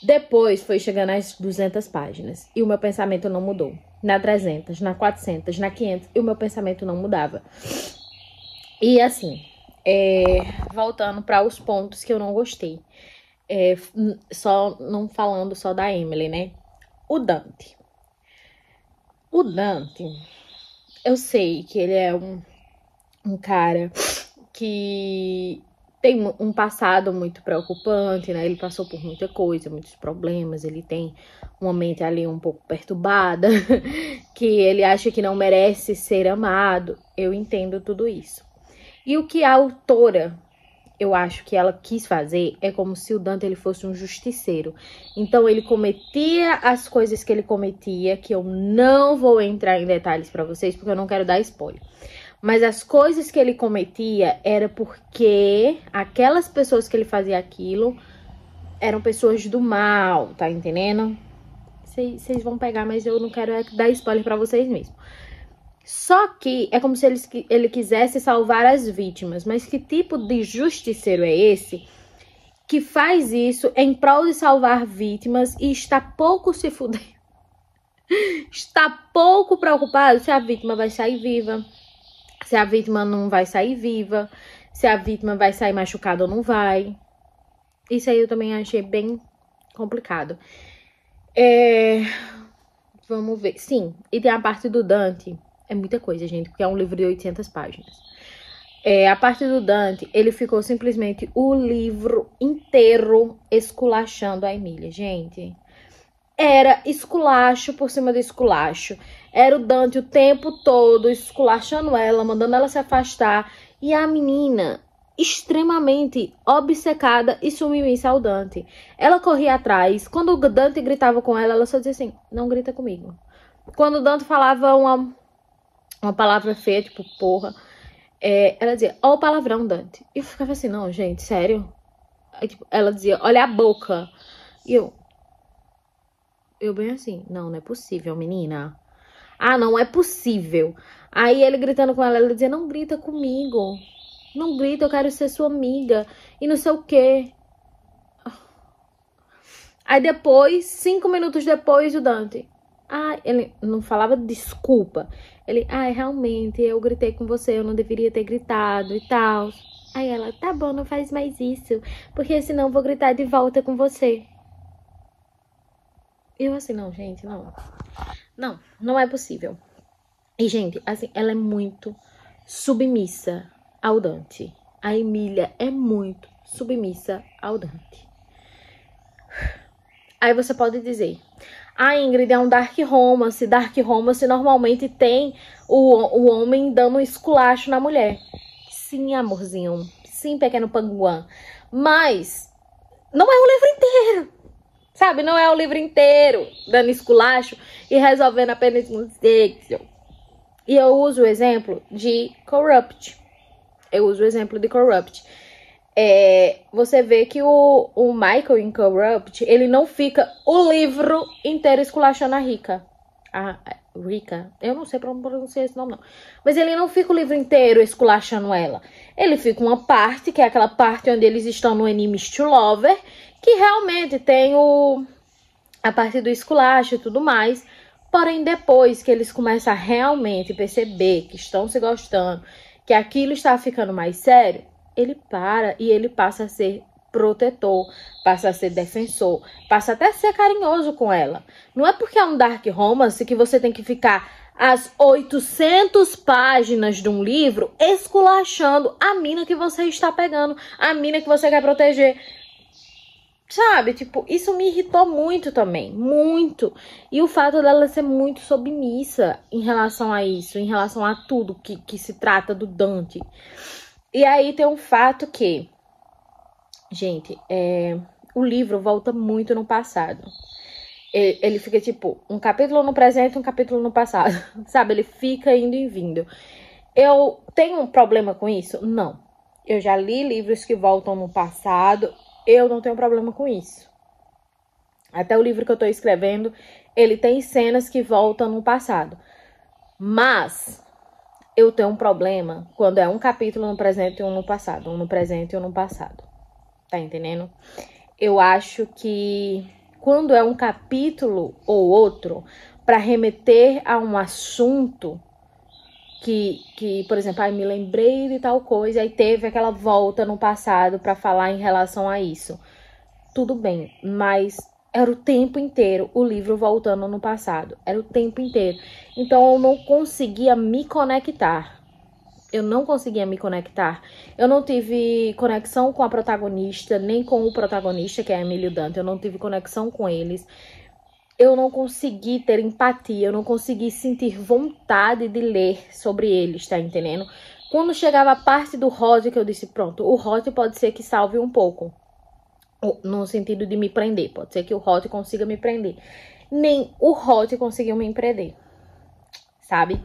Speaker 1: Depois foi chegando às 200 páginas e o meu pensamento não mudou. Na 300, na 400, na 500 e o meu pensamento não mudava. E assim, voltando para os pontos que eu não gostei. Só não falando só da Emily, né? O Dante. O Dante, eu sei que ele é um cara que tem um passado muito preocupante, né? Ele passou por muita coisa, muitos problemas, ele tem uma mente ali um pouco perturbada, que ele acha que não merece ser amado. Eu entendo tudo isso. E o que a autora, eu acho que ela quis fazer, é como se o Dante ele fosse um justiceiro. Então ele cometia as coisas que ele cometia, que eu não vou entrar em detalhes pra vocês, porque eu não quero dar spoiler. Mas as coisas que ele cometia era porque aquelas pessoas que ele fazia aquilo eram pessoas do mal, tá entendendo? Vocês vão pegar, mas eu não quero dar spoiler pra vocês mesmo. Só que é como se ele quisesse salvar as vítimas. Mas que tipo de justiceiro é esse que faz isso em prol de salvar vítimas e está pouco se fudendo? Está pouco preocupado se a vítima vai sair viva, se a vítima não vai sair viva, se a vítima vai sair machucada ou não vai. Isso aí eu também achei bem complicado. Vamos ver. Sim, e tem a parte do Dante. É muita coisa, gente, porque é um livro de 800 páginas. A parte do Dante, ele ficou simplesmente o livro inteiro esculachando a Emília, gente. Era esculacho por cima de esculacho. Era o Dante o tempo todo esculachando ela, mandando ela se afastar. E a menina, extremamente obcecada e submissa ao Dante. Ela corria atrás. Quando o Dante gritava com ela, ela só dizia assim, não grita comigo. Quando o Dante falava uma palavra feia, tipo porra, ela dizia, ó o palavrão, Dante. E eu ficava assim, não, gente, sério? Aí, tipo, ela dizia, olha a boca. E eu bem assim, não é possível, menina. Ah, não é possível. Aí ele gritando com ela, ela dizia, não grita comigo. Não grita, eu quero ser sua amiga. E não sei o quê. Aí depois, 5 minutos depois, o Dante... Ah, ele não falava desculpa. Ele, realmente, eu gritei com você, eu não deveria ter gritado e tal. Aí ela, tá bom, não faz mais isso, porque senão eu vou gritar de volta com você. Eu assim, não, gente, não. Não é possível. E, gente, assim, ela é muito submissa ao Dante. A Emília é muito submissa ao Dante. Aí você pode dizer, Ingrid, é um dark romance. Dark romance normalmente tem o homem dando um esculacho na mulher. Sim, amorzinho. Sim, pequeno panguã. Mas não é o livro inteiro. Sabe? Não é o livro inteiro dando esculacho e resolvendo apenas um sexo. E eu uso o exemplo de Corrupt. Você vê que o Michael em Corrupt, ele não fica o livro inteiro esculachando a Rika. A Rika, eu não sei pronunciar esse nome não. Mas ele não fica o livro inteiro esculachando ela. Ele fica uma parte, que é aquela parte onde eles estão no Enemies to Lover, que realmente tem a parte do esculacho e tudo mais. Porém, depois que eles começam a realmente perceber que estão se gostando, que aquilo está ficando mais sério, ele para e ele passa a ser protetor, passa a ser defensor, passa até a ser carinhoso com ela. Não é porque é um dark romance que você tem que ficar as 800 páginas de um livro esculachando a mina que você está pegando, a mina que você quer proteger. Sabe, tipo, isso me irritou muito também, muito. E o fato dela ser muito submissa em relação a isso, em relação a tudo que se trata do Dante. E aí tem um fato que, gente, o livro volta muito no passado. Ele fica, tipo, um capítulo no presente e um capítulo no passado, sabe? Ele fica indo e vindo. Eu tenho um problema com isso? Não. Eu já li livros que voltam no passado. Eu não tenho problema com isso. Até o livro que eu tô escrevendo, ele tem cenas que voltam no passado. Mas eu tenho um problema quando é um capítulo no presente e um no passado. Um no presente e um no passado. Tá entendendo? Eu acho que quando é um capítulo ou outro, para remeter a um assunto que, por exemplo, me lembrei de tal coisa, aí teve aquela volta no passado para falar em relação a isso. Tudo bem, mas era o tempo inteiro o livro voltando no passado. Era o tempo inteiro. Então eu não conseguia me conectar. Eu não tive conexão com a protagonista, nem com o protagonista, que é Emílio Dante. Eu não tive conexão com eles. Eu não consegui ter empatia, eu não consegui sentir vontade de ler sobre eles, tá entendendo? Quando chegava a parte do Hot, que eu disse, pronto, o Hot pode ser que salve um pouco. No sentido de me prender, pode ser que o Hot consiga me prender. Nem o Hot conseguiu me prender, sabe?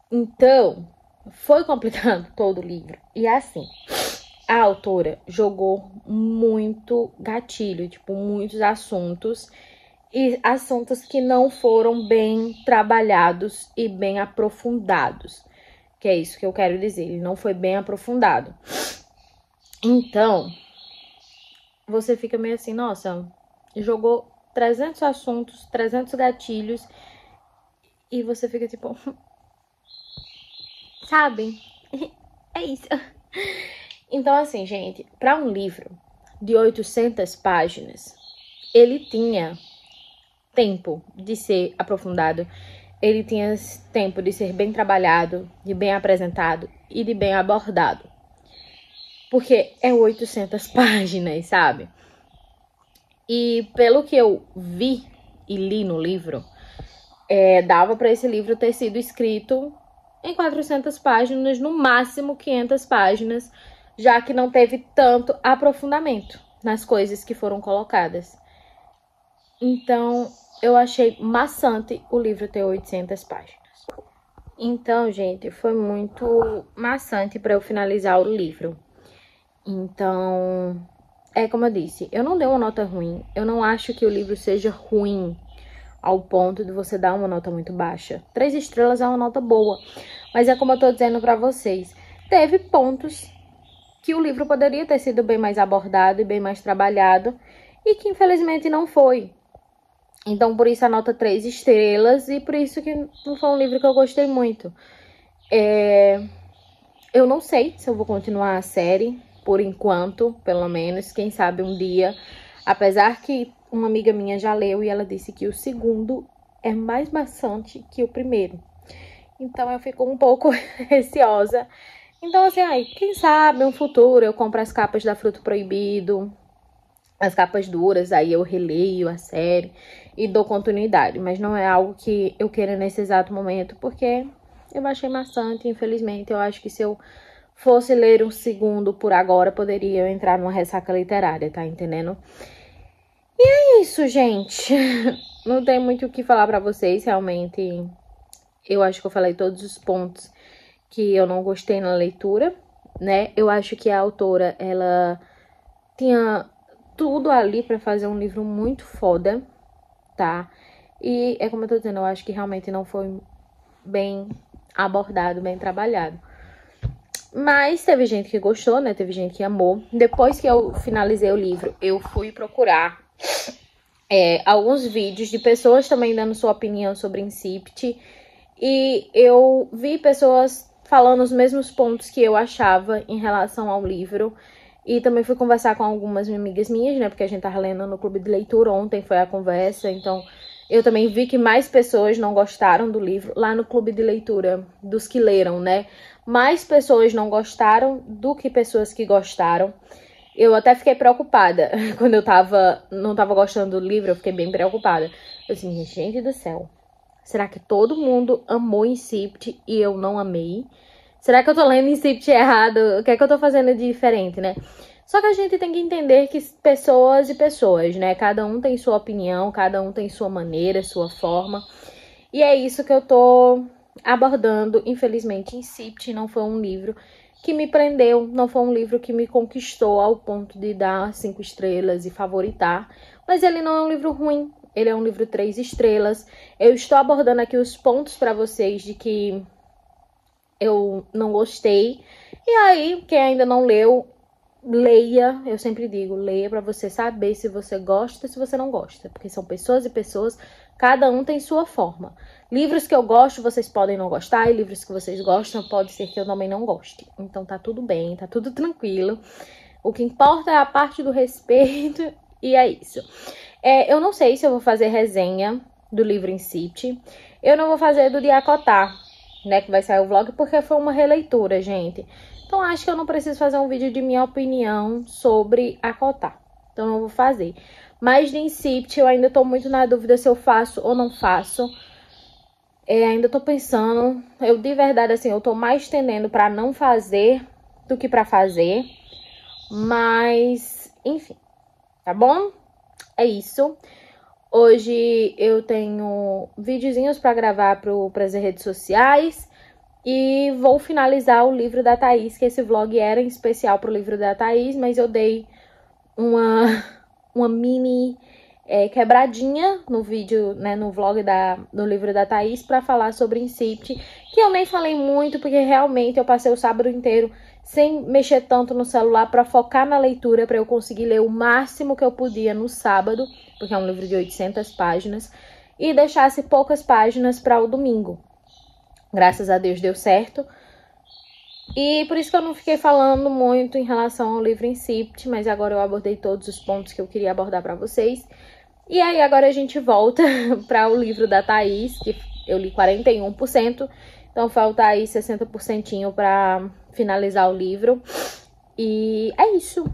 Speaker 1: Então, foi complicado todo o livro. E assim, a autora jogou muito gatilho, tipo, muitos assuntos... E assuntos que não foram bem trabalhados e bem aprofundados. Que é isso que eu quero dizer. Ele não foi bem aprofundado. Então, você fica meio assim, nossa, jogou 300 assuntos, 300 gatilhos. E você fica tipo... Sabe? É isso. Então, assim, gente, para um livro de 800 páginas, ele tinha... tempo de ser aprofundado, ele tinha tempo de ser bem trabalhado, de bem apresentado e de bem abordado. Porque é 800 páginas, sabe? E pelo que eu vi e li no livro, dava para esse livro ter sido escrito em 400 páginas, no máximo 500 páginas, já que não teve tanto aprofundamento nas coisas que foram colocadas. Então, eu achei maçante o livro ter 800 páginas. Então, gente, foi muito maçante para eu finalizar o livro. Então, é como eu disse, eu não dei uma nota ruim. Eu não acho que o livro seja ruim ao ponto de você dar uma nota muito baixa. 3 estrelas é uma nota boa. Mas é como eu tô dizendo pra vocês. Teve pontos que o livro poderia ter sido bem mais abordado e bem mais trabalhado. E que infelizmente não foi. Então, por isso a nota 3 estrelas. E por isso que não foi um livro que eu gostei muito. Eu não sei se eu vou continuar a série. Por enquanto, pelo menos. Quem sabe um dia. Apesar que uma amiga minha já leu e ela disse que o segundo é mais maçante que o primeiro. Então eu fico um pouco receosa. Então assim, quem sabe um futuro eu compro as capas da Fruto Proibido, as capas duras, aí eu releio a série e dou continuidade. Mas não é algo que eu queira nesse exato momento, porque eu achei maçante, infelizmente. Eu acho que se eu fosse ler um segundo por agora, poderia entrar numa ressaca literária, tá entendendo? E é isso, gente. Não tem muito o que falar pra vocês, realmente. Eu acho que eu falei todos os pontos que eu não gostei na leitura, né? Eu acho que a autora, ela tinha tudo ali pra fazer um livro muito foda, tá? E é como eu tô dizendo, eu acho que realmente não foi bem abordado, bem trabalhado. Mas teve gente que gostou, né? Teve gente que amou. Depois que eu finalizei o livro, eu fui procurar alguns vídeos de pessoas também dando sua opinião sobre Incipit. E eu vi pessoas falando os mesmos pontos que eu achava em relação ao livro. E também fui conversar com algumas amigas minhas, né? Porque a gente tava lendo no clube de leitura, ontem foi a conversa. Então, eu também vi que mais pessoas não gostaram do livro. Lá no clube de leitura, dos que leram, né? Mais pessoas não gostaram do que pessoas que gostaram. Eu até fiquei preocupada quando eu não tava gostando do livro. Eu fiquei bem preocupada. Eu assim, gente do céu. Será que todo mundo amou Incipit e eu não amei? Será que eu tô lendo Incipit errado? O que é que eu tô fazendo de diferente, né? Só que a gente tem que entender que pessoas e pessoas, né? Cada um tem sua opinião, cada um tem sua maneira, sua forma. E é isso que eu tô abordando. Infelizmente, Incipit não foi um livro que me prendeu, não foi um livro que me conquistou ao ponto de dar 5 estrelas e favoritar. Mas ele não é um livro ruim. Ele é um livro 3 estrelas. Eu estou abordando aqui os pontos para vocês de que eu não gostei. E aí, quem ainda não leu, leia. Eu sempre digo, leia para você saber se você gosta ou se você não gosta. Porque são pessoas e pessoas, cada um tem sua forma. Livros que eu gosto, vocês podem não gostar. E livros que vocês gostam, pode ser que eu também não goste. Então tá tudo bem, tá tudo tranquilo. O que importa é a parte do respeito. E é isso. Eu não sei se eu vou fazer resenha do livro Incipit. Eu não vou fazer do de Acotar, né, que vai sair o vlog, porque foi uma releitura, gente. Então, acho que eu não preciso fazer um vídeo de minha opinião sobre Acotar. Então, não vou fazer. Mas de Incipit, eu ainda tô muito na dúvida se eu faço ou não faço. Ainda tô pensando. Eu, de verdade, assim, eu tô mais tendendo pra não fazer do que pra fazer. Mas, enfim, tá bom? É isso. Hoje eu tenho videozinhos para gravar para as redes sociais. E vou finalizar o livro da Thaís, que esse vlog era em especial pro livro da Thaís, mas eu dei uma mini quebradinha no vídeo, né, no vlog do livro da Thaís, para falar sobre Incipit, que eu nem falei muito, porque realmente eu passei o sábado inteiro sem mexer tanto no celular para focar na leitura, para eu conseguir ler o máximo que eu podia no sábado, porque é um livro de 800 páginas, e deixasse poucas páginas para o domingo. Graças a Deus deu certo. E por isso que eu não fiquei falando muito em relação ao livro Incipit, mas agora eu abordei todos os pontos que eu queria abordar para vocês. E aí agora a gente volta para o livro da Thaís, que eu li 41%, então falta aí 60% para finalizar o livro. E é isso.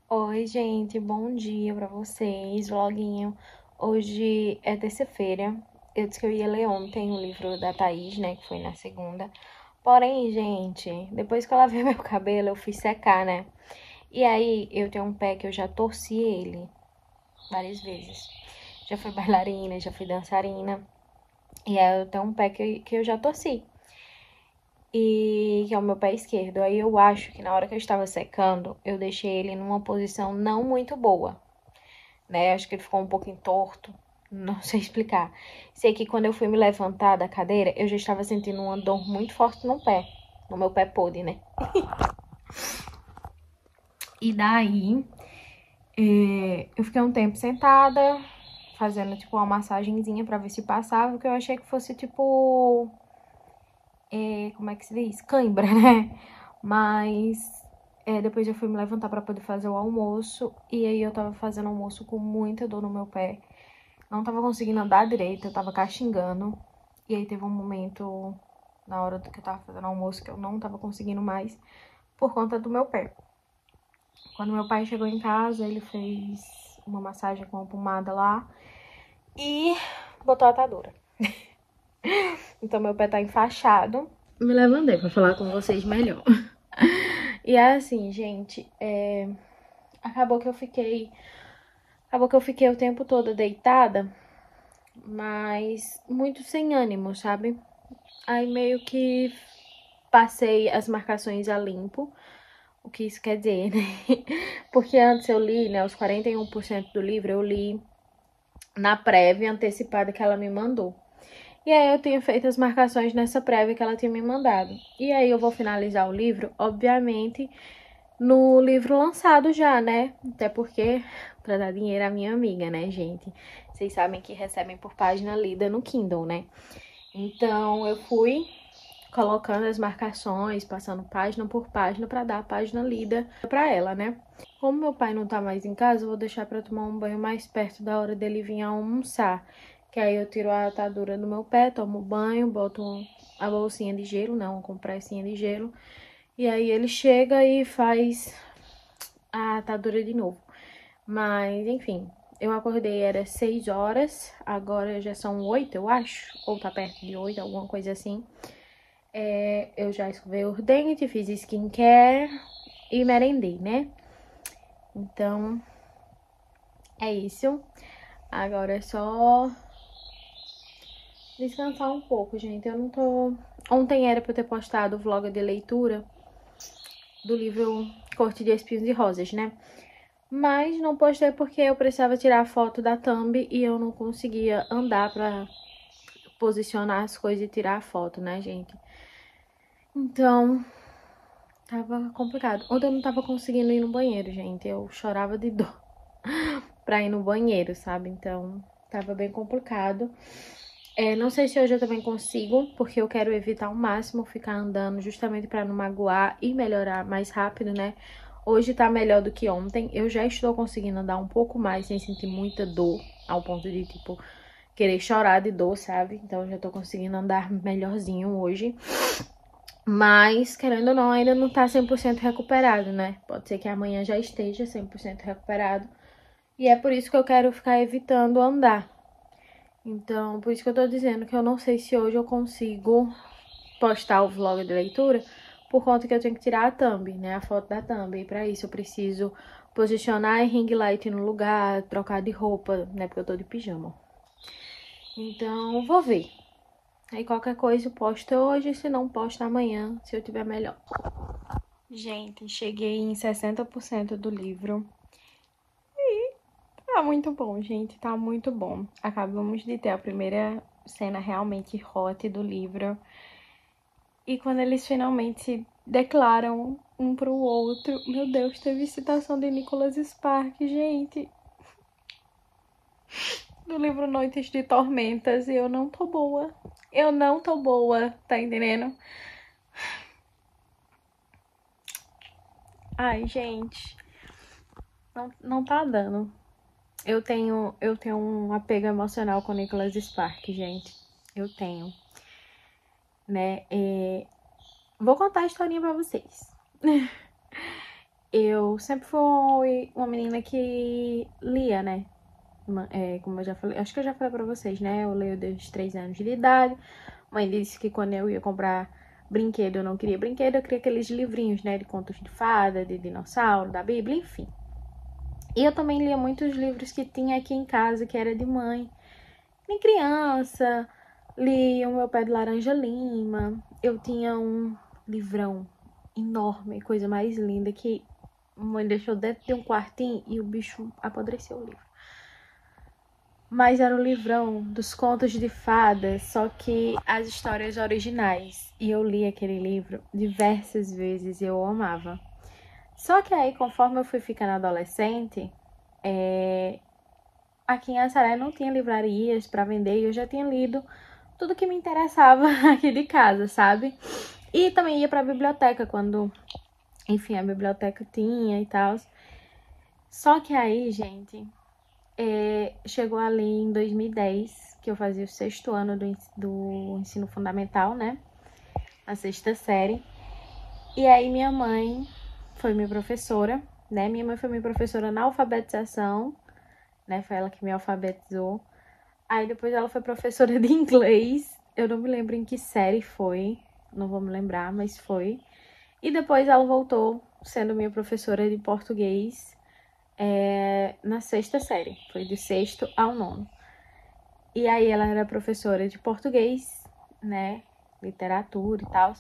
Speaker 1: Oi, gente, bom dia para vocês, vloguinho. Hoje é terça-feira. Eu disse que eu ia ler ontem o livro da Thaís, né, que foi na segunda. Porém, gente, depois que eu lavei meu cabelo, eu fui secar, né? E aí, eu tenho um pé que eu já torci ele várias vezes. Já fui bailarina, já fui dançarina. E aí, eu tenho um pé que eu já torci. e que é o meu pé esquerdo. Aí eu acho que na hora que eu estava secando, eu deixei ele numa posição não muito boa, né? Acho que ele ficou um pouquinho torto, não sei explicar. Sei que quando eu fui me levantar da cadeira, eu já estava sentindo uma dor muito forte no pé, no meu pé podre, né? E daí, eu fiquei um tempo sentada, fazendo, tipo, uma massagenzinha pra ver se passava, porque eu achei que fosse, tipo, como é que se diz? Cãibra, né? Mas depois eu fui me levantar pra poder fazer o almoço, e aí eu tava fazendo almoço com muita dor no meu pé. Não tava conseguindo andar direito, eu tava caxingando. E aí teve um momento, na hora que eu tava fazendo almoço, que eu não tava conseguindo mais, por conta do meu pé. Quando meu pai chegou em casa, ele fez uma massagem com uma pomada lá e botou a atadura. Então meu pé tá enfaixado. Me levantei pra falar com vocês melhor. E é assim, gente, acabou que eu fiquei o tempo todo deitada, mas muito sem ânimo, sabe? Aí meio que passei as marcações a limpo. O que isso quer dizer, né? Porque antes eu li, né, os 41% do livro eu li na prévia antecipada que ela me mandou. E aí eu tenho feito as marcações nessa prévia que ela tinha me mandado. E aí eu vou finalizar o livro, obviamente, no livro lançado já, né? Até porque, pra dar dinheiro à minha amiga, né, gente? Vocês sabem que recebem por página lida no Kindle, né? Então eu fui colocando as marcações, passando página por página pra dar a página lida pra ela, né? Como meu pai não tá mais em casa, eu vou deixar pra tomar um banho mais perto da hora dele vir almoçar. Que aí eu tiro a atadura do meu pé, tomo banho, boto a bolsinha de gelo, não, uma compressinha de gelo. E aí ele chega e faz a atadura de novo. Mas, enfim, eu acordei, era 6 horas, agora já são 8, eu acho. Ou tá perto de 8, alguma coisa assim. Eu já escovei os dentes, fiz skincare e merendei, né? Então, é isso. Agora é só descansar um pouco, gente. Eu não tô... Ontem era pra eu ter postado o vlog de leitura do livro Corte de Espinhos e Rosas, né? Mas não postei porque eu precisava tirar a foto da thumb e eu não conseguia andar pra posicionar as coisas e tirar a foto, né, gente? Então, tava complicado. Ontem eu não tava conseguindo ir no banheiro, gente. Eu chorava de dor pra ir no banheiro, sabe? Então, tava bem complicado. Não sei se hoje eu também consigo, porque eu quero evitar ao máximo ficar andando justamente pra não magoar e melhorar mais rápido, né? Hoje tá melhor do que ontem. Eu já estou conseguindo andar um pouco mais sem sentir muita dor, ao ponto de, tipo, querer chorar de dor, sabe? Então, eu já tô conseguindo andar melhorzinho hoje. Mas, querendo ou não, ainda não tá 100% recuperado, né? Pode ser que amanhã já esteja 100% recuperado. E é por isso que eu quero ficar evitando andar. Então, por isso que eu tô dizendo que eu não sei se hoje eu consigo postar o vlog de leitura, por conta que eu tenho que tirar a thumb, né? A foto da thumb. E pra isso eu preciso posicionar a ring light no lugar, trocar de roupa, né? Porque eu tô de pijama. Então, vou ver. Aí qualquer coisa eu posto hoje, se não posto amanhã, se eu tiver melhor. Gente, cheguei em 60% do livro. E tá muito bom, gente, tá muito bom. Acabamos de ter a primeira cena realmente hot do livro. E quando eles finalmente se declaram um pro outro, meu Deus, teve citação de Nicholas Sparks, gente. Do livro Noites de Tormentas, e eu não tô boa. Eu não tô boa, tá entendendo? Ai, gente, não tá dando. Eu tenho um apego emocional com Nicholas Sparks, gente. Eu tenho, né? Vou contar a historinha pra vocês. Eu sempre fui uma menina que lia, né? Como eu já falei, acho que eu já falei pra vocês, né? Eu leio desde os 3 anos de idade. Mãe disse que quando eu ia comprar brinquedo, eu não queria brinquedo, eu queria aqueles livrinhos, né? De contos de fada, de dinossauro, da Bíblia, enfim. E eu também lia muitos livros que tinha aqui em casa, que era de mãe. Nem criança, Li O Meu Pé de Laranja Lima. Eu tinha um livrão enorme, coisa mais linda, que a mãe deixou dentro de um quartinho e o bicho apodreceu o livro. Mas era o livrão dos contos de fadas, só que as histórias originais. E eu li aquele livro diversas vezes e eu amava. Só que aí, conforme eu fui ficando adolescente, aqui em Assaré não tinha livrarias para vender e eu já tinha lido tudo que me interessava aqui de casa, sabe? E também ia pra biblioteca quando, enfim, a biblioteca tinha e tal. Só que aí, gente, chegou ali em 2010, que eu fazia o 6º ano do ensino fundamental, né? A 6ª série. E aí minha mãe foi minha professora, né? Minha mãe foi minha professora na alfabetização, né? Foi ela que me alfabetizou. Aí depois ela foi professora de inglês. Eu não me lembro em que série foi, não vou me lembrar, mas foi. E depois ela voltou sendo minha professora de português na 6ª série. Foi do 6º ao 9º. E aí ela era professora de português, né? Literatura e tal.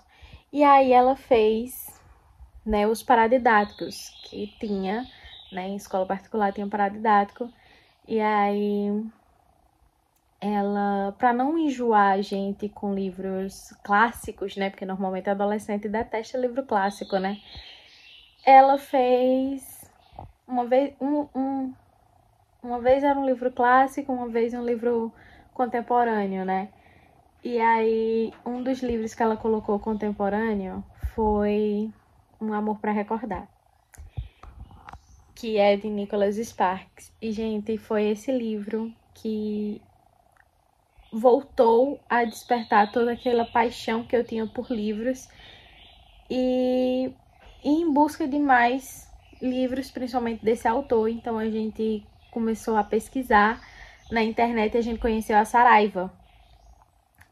Speaker 1: E aí ela fez, né, os paradidáticos que tinha, né? Em escola particular tinha paradidático. E aí ela, para não enjoar a gente com livros clássicos, né? Porque normalmente adolescente detesta livro clássico, né? Ela fez uma vez uma vez era um livro clássico, uma vez um livro contemporâneo, né? E aí um dos livros que ela colocou contemporâneo foi Um Amor para Recordar, que é de Nicholas Sparks. E gente, foi esse livro que voltou a despertar toda aquela paixão que eu tinha por livros e em busca de mais livros, principalmente desse autor. Então a gente começou a pesquisar na internet e a gente conheceu a Saraiva.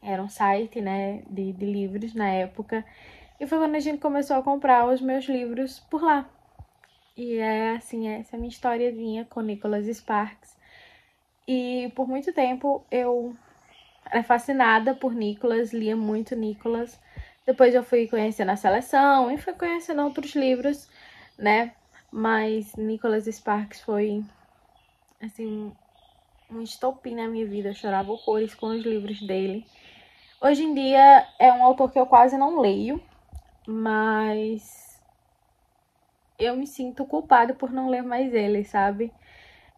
Speaker 1: Era um site, né, de livros na época. E foi quando a gente começou a comprar os meus livros por lá. E é assim, essa é a minha historiazinha com Nicholas Sparks. E por muito tempo eu era fascinada por Nicholas, lia muito Nicholas. Depois eu fui conhecendo a seleção e fui conhecendo outros livros, né? Mas Nicholas Sparks foi, assim, um estopim na minha vida. Eu chorava horrores com os livros dele. Hoje em dia é um autor que eu quase não leio, mas eu me sinto culpada por não ler mais ele, sabe?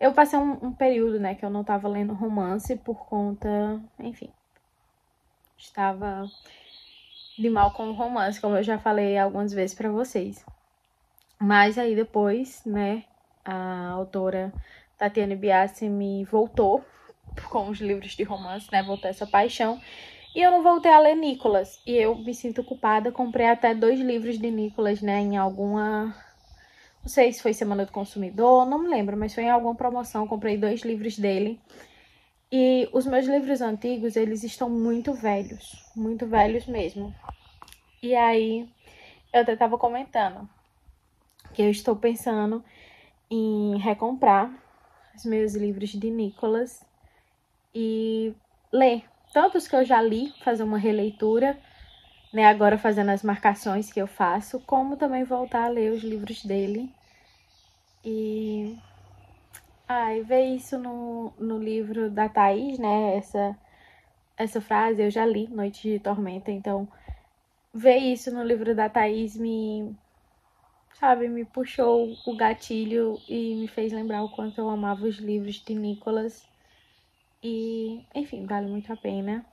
Speaker 1: Eu passei um período, né, que eu não tava lendo romance por conta, enfim, estava de mal com o romance, como eu já falei algumas vezes pra vocês. Mas aí depois, né, a autora Tatiana Biasi me voltou com os livros de romance, né, voltou essa paixão. E eu não voltei a ler Nicholas. E eu me sinto culpada, comprei até 2 livros de Nicholas, né, em alguma... Não sei se foi Semana do Consumidor, não me lembro, mas foi em alguma promoção, comprei 2 livros dele. E os meus livros antigos, eles estão muito velhos mesmo. E aí, eu até tava comentando que eu estou pensando em recomprar os meus livros de Nicholas e ler. Tanto os que eu já li, fazer uma releitura, né, agora fazendo as marcações que eu faço, como também voltar a ler os livros dele. E ver isso no livro da Thaís, né, essa frase eu já li, Noite de Tormenta, então ver isso no livro da Thaís me puxou o gatilho e me fez lembrar o quanto eu amava os livros de Nicholas. E, enfim, vale muito a pena.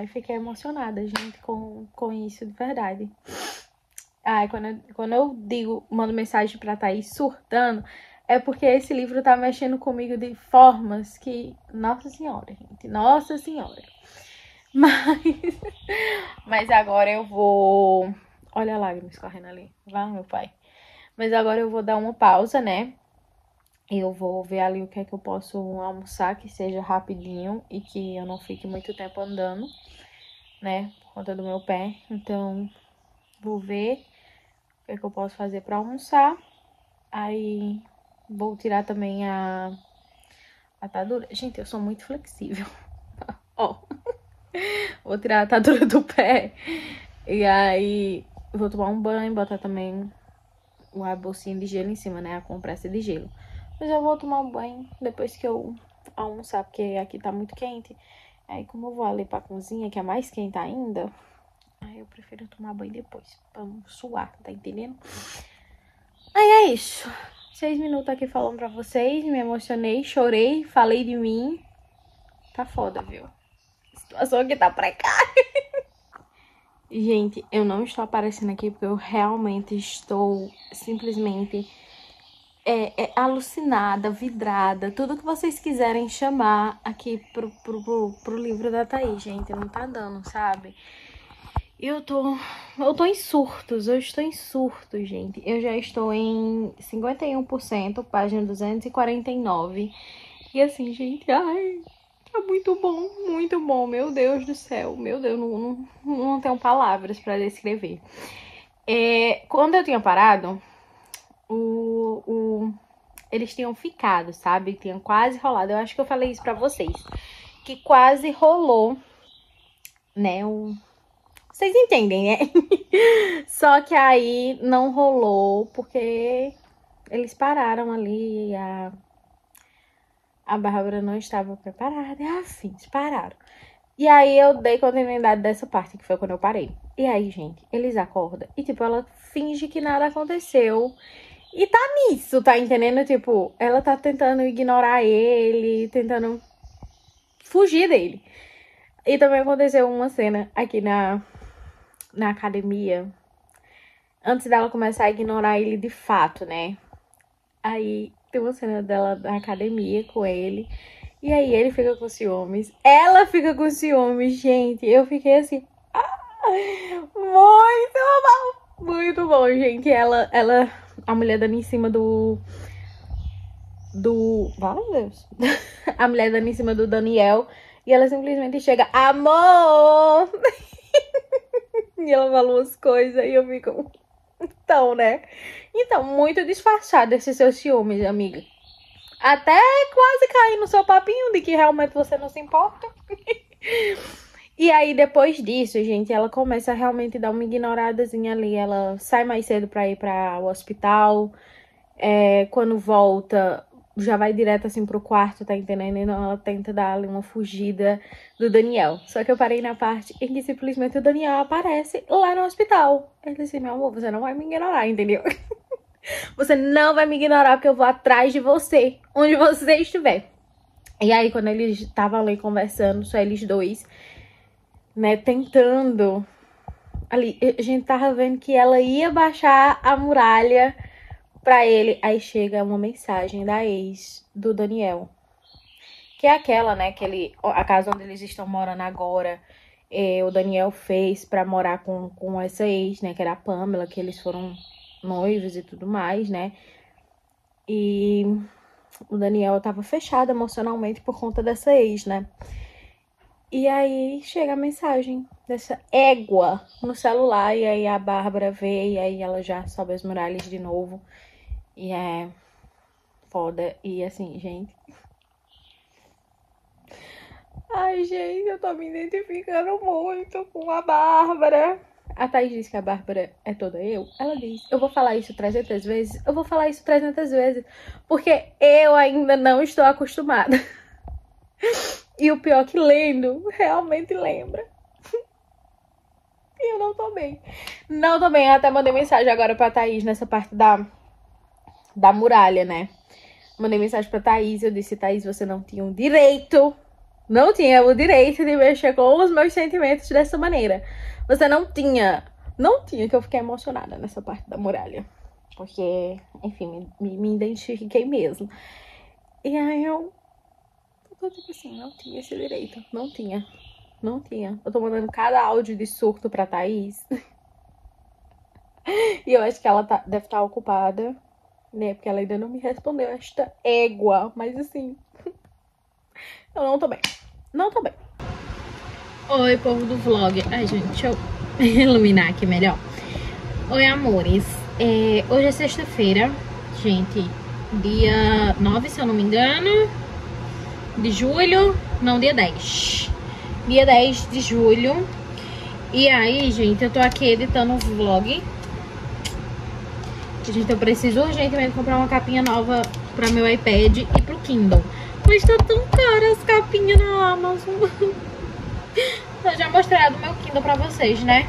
Speaker 1: Fiquei emocionada, gente, com isso, de verdade. Quando eu digo, mando mensagem pra Thaís surtando, é porque esse livro tá mexendo comigo de formas que... Nossa Senhora, gente, Nossa Senhora. Mas agora eu vou... Olha a lágrima escorrendo ali. Vá, meu pai. Mas agora eu vou dar uma pausa, né? Eu vou ver ali o que é que eu posso almoçar, que seja rapidinho e que eu não fique muito tempo andando, né? Por conta do meu pé. Então, vou ver o que é que eu posso fazer pra almoçar. Aí, vou tirar também a atadura. Gente, eu sou muito flexível. Ó. Vou tirar a atadura do pé. E aí, vou tomar um banho, botar também uma bolsinha de gelo em cima, né? A compressa de gelo. Mas eu vou tomar um banho depois que eu almoçar, porque aqui tá muito quente. Aí, como eu vou ali pra cozinha, que é mais quente ainda, aí eu prefiro tomar banho depois, pra não suar, tá entendendo? Aí é isso. 6 minutos aqui falando pra vocês, me emocionei, chorei, falei de mim. Tá foda, viu? A situação aqui tá precária. Gente, eu não estou aparecendo aqui porque eu realmente estou simplesmente alucinada, vidrada, tudo que vocês quiserem chamar aqui pro livro da Thaís, gente. Não tá dando, sabe? Eu tô em surtos, eu estou em surtos, gente. Eu já estou em 51%, página 249. E assim, gente, ai... É muito bom, meu Deus do céu, meu Deus, não tenho palavras pra descrever. Quando eu tinha parado, eles tinham ficado, sabe? Tinham quase rolado, eu acho que eu falei isso pra vocês, que quase rolou, né, vocês entendem, né? Só que aí não rolou, porque eles pararam ali, a Bárbara não estava preparada, afim, pararam. E aí eu dei continuidade dessa parte, que foi quando eu parei. E aí, gente, eles acordam e, tipo, ela finge que nada aconteceu. E tá nisso, tá entendendo? Tipo, ela tá tentando ignorar ele, tentando fugir dele. E também aconteceu uma cena aqui na academia, antes dela começar a ignorar ele de fato, né? Aí tem uma cena dela na academia com ele. E aí ele fica com ciúmes. Ela fica com ciúmes, gente. Eu fiquei assim... muito bom, gente. Ela... A mulher dando em cima do... Meu Deus. A mulher dando em cima do Daniel. E ela simplesmente chega... Amor! E ela fala umas coisas. E eu fico... Então, né? Então, muito disfarçado esses seus ciúmes, amiga. Até quase cair no seu papinho de que realmente você não se importa. E aí, depois disso, gente, ela começa a realmente dar uma ignoradazinha ali. Ela sai mais cedo pra ir para o hospital. Quando volta, já vai direto assim pro quarto, tá entendendo? Então ela tenta dar ali uma fugida do Daniel. Só que eu parei na parte em que simplesmente o Daniel aparece lá no hospital. Ele disse, meu amor, você não vai me ignorar, entendeu? Você não vai me ignorar porque eu vou atrás de você, onde você estiver. E aí, quando eles estavam ali conversando, só eles dois, né, tentando... Ali, a gente tava vendo que ela ia baixar a muralha pra ele. Aí chega uma mensagem da ex do Daniel. Que é aquela, né, a casa onde eles estão morando agora, o Daniel fez pra morar com essa ex, né, que era a Pamela, que eles foram... noivos e tudo mais, né? E o Daniel tava fechado emocionalmente por conta dessa ex, né? E aí chega a mensagem dessa égua no celular, e aí a Bárbara vê, e aí ela já sobe as muralhas de novo. E é foda. E assim, gente... Ai, gente, eu tô me identificando muito com a Bárbara. A Thaís diz que a Bárbara é toda eu. Ela diz, eu vou falar isso 300 vezes. Eu vou falar isso 300 vezes. Porque eu ainda não estou acostumada. E o pior é que lendo, realmente lembra. E eu não tô bem. Não tô bem. Eu até mandei mensagem agora pra Thaís nessa parte da muralha, né? Mandei mensagem pra Thaís. Eu disse, Thaís, você não tinha o direito. Não tinha o direito de mexer com os meus sentimentos dessa maneira. Você não tinha, que eu fiquei emocionada nessa parte da muralha. Porque, enfim, me identifiquei mesmo. E aí eu tô tipo assim, não tinha esse direito. Não tinha. Eu tô mandando cada áudio de surto pra Thaís. E eu acho que ela deve estar ocupada, né? Porque ela ainda não me respondeu, esta égua. Mas assim, eu não tô bem. Oi, povo do vlog. Ai, gente, deixa eu iluminar aqui melhor. Oi, amores. Hoje é sexta-feira, gente. Dia 9, se eu não me engano. De julho. Não, dia 10.
Speaker 2: dia 10 de julho. E aí, gente, eu tô aqui editando um vlog. Gente, eu preciso urgentemente comprar uma capinha nova pra meu iPad e pro Kindle. Mas tá tão caro as capinhas na Amazon. Eu já mostrei a do meu Kindle pra vocês, né?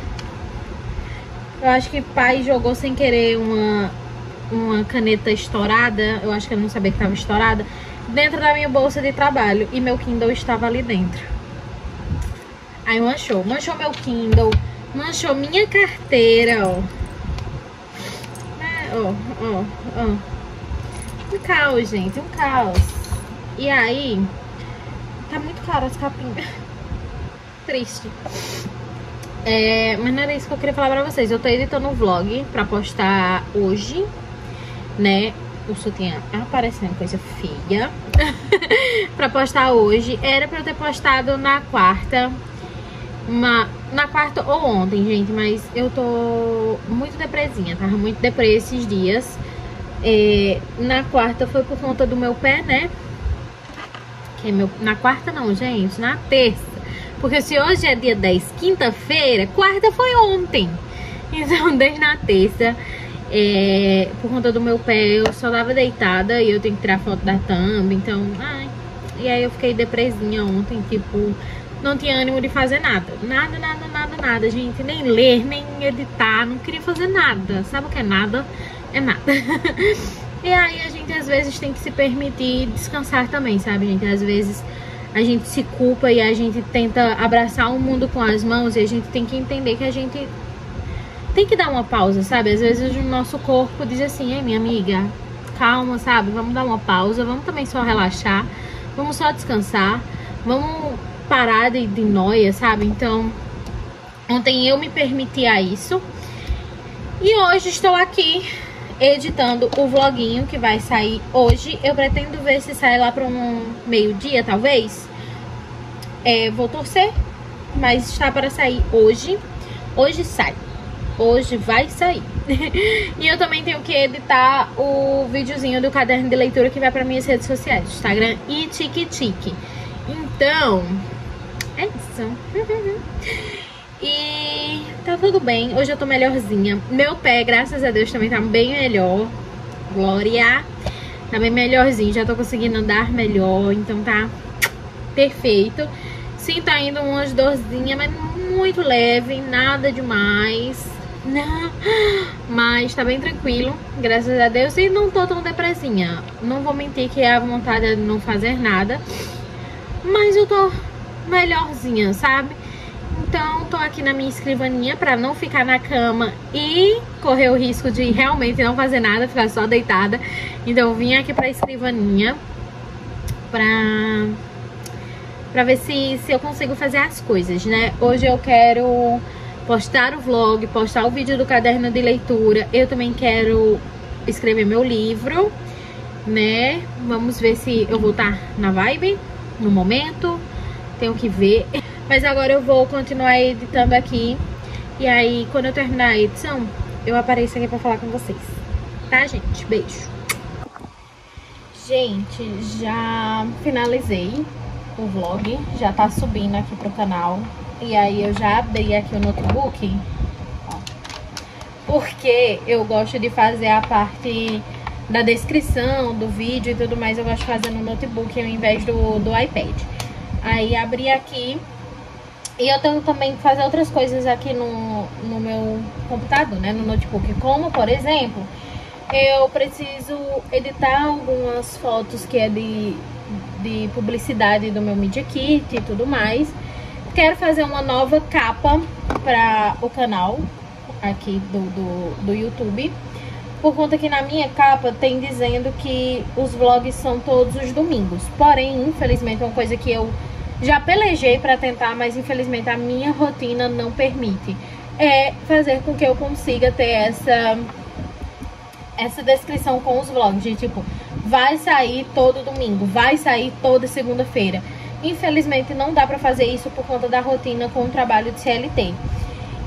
Speaker 2: Eu acho que pai jogou sem querer uma caneta estourada. Eu acho que ele não sabia que tava estourada. Dentro da minha bolsa de trabalho. E meu Kindle estava ali dentro. Aí manchou meu Kindle. Manchou minha carteira, ó. Um caos, gente, um caos. E aí, tá muito caro as capinhas. Triste. Mas não era isso que eu queria falar pra vocês. Eu tô editando um vlog pra postar hoje, né? O sutiã aparecendo, coisa feia. Pra postar hoje. Era pra eu ter postado na quarta. Na quarta ou ontem, gente. Mas eu tô muito depresinha. Tava muito deprê esses dias. Na quarta foi por conta do meu pé, né? Na quarta não, gente. Na terça. Porque se hoje é dia 10, quinta-feira, quarta foi ontem. Então, desde na terça, por conta do meu pé, eu só tava deitada e eu tenho que tirar foto da thumb. Então, e aí eu fiquei depresinha ontem, tipo, não tinha ânimo de fazer nada. Nada, gente. Nem ler, nem editar, não queria fazer nada. Sabe o que é nada? É nada. E aí a gente às vezes tem que se permitir descansar também, sabe, gente? Às vezes a gente se culpa e a gente tenta abraçar o mundo com as mãos e a gente tem que entender que a gente tem que dar uma pausa, sabe? Às vezes o nosso corpo diz assim: ei, minha amiga, calma, sabe? Vamos dar uma pausa, vamos também só relaxar, vamos só descansar, vamos parar de noia, sabe? Então, ontem eu me permiti a isso. E hoje estou aqui editando o vloguinho que vai sair hoje. Eu pretendo ver se sai lá para um meio-dia, talvez. Vou torcer, mas está para sair hoje. Hoje sai. Hoje vai sair. E eu também tenho que editar o videozinho do caderno de leitura que vai para minhas redes sociais, Instagram e TikTok. Então, é isso. E tá tudo bem, hoje eu tô melhorzinha. Meu pé, graças a Deus, também tá bem melhor. Glória. Tá bem melhorzinho, já tô conseguindo andar melhor. Então tá perfeito. Sim, tá indo umas dorzinhas, mas muito leve, nada demais. Mas tá bem tranquilo, graças a Deus. E não tô tão depressinha. Não vou mentir que é a vontade de não fazer nada, mas eu tô melhorzinha, sabe? Então, tô aqui na minha escrivaninha pra não ficar na cama e correr o risco de realmente não fazer nada, ficar só deitada. Então, eu vim aqui pra escrivaninha pra ver se eu consigo fazer as coisas, né? Hoje eu quero postar o vlog, postar o vídeo do caderno de leitura. Eu também quero escrever meu livro, né? Vamos ver se eu vou estar na vibe no momento. Tenho que ver. Mas agora eu vou continuar editando aqui. E aí, quando eu terminar a edição, eu apareço aqui pra falar com vocês. Tá, gente? Beijo. Gente, já finalizei o vlog. Já tá subindo aqui pro canal. E aí, eu já abri aqui o notebook. Ó, porque eu gosto de fazer a parte da descrição do vídeo e tudo mais. Eu gosto de fazer no notebook ao invés do iPad. Aí, abri aqui. E eu tenho também que fazer outras coisas aqui no meu computador, né? No notebook. Como, por exemplo, eu preciso editar algumas fotos que é de publicidade do meu Media Kit e tudo mais. Quero fazer uma nova capa para o canal aqui do YouTube. Por conta que na minha capa tem dizendo que os vlogs são todos os domingos. Porém, infelizmente, é uma coisa que eu já pelejei pra tentar, mas infelizmente a minha rotina não permite. Fazer com que eu consiga ter essa descrição com os vlogs. De tipo, vai sair todo domingo, vai sair toda segunda-feira. Infelizmente não dá pra fazer isso por conta da rotina com o trabalho de CLT.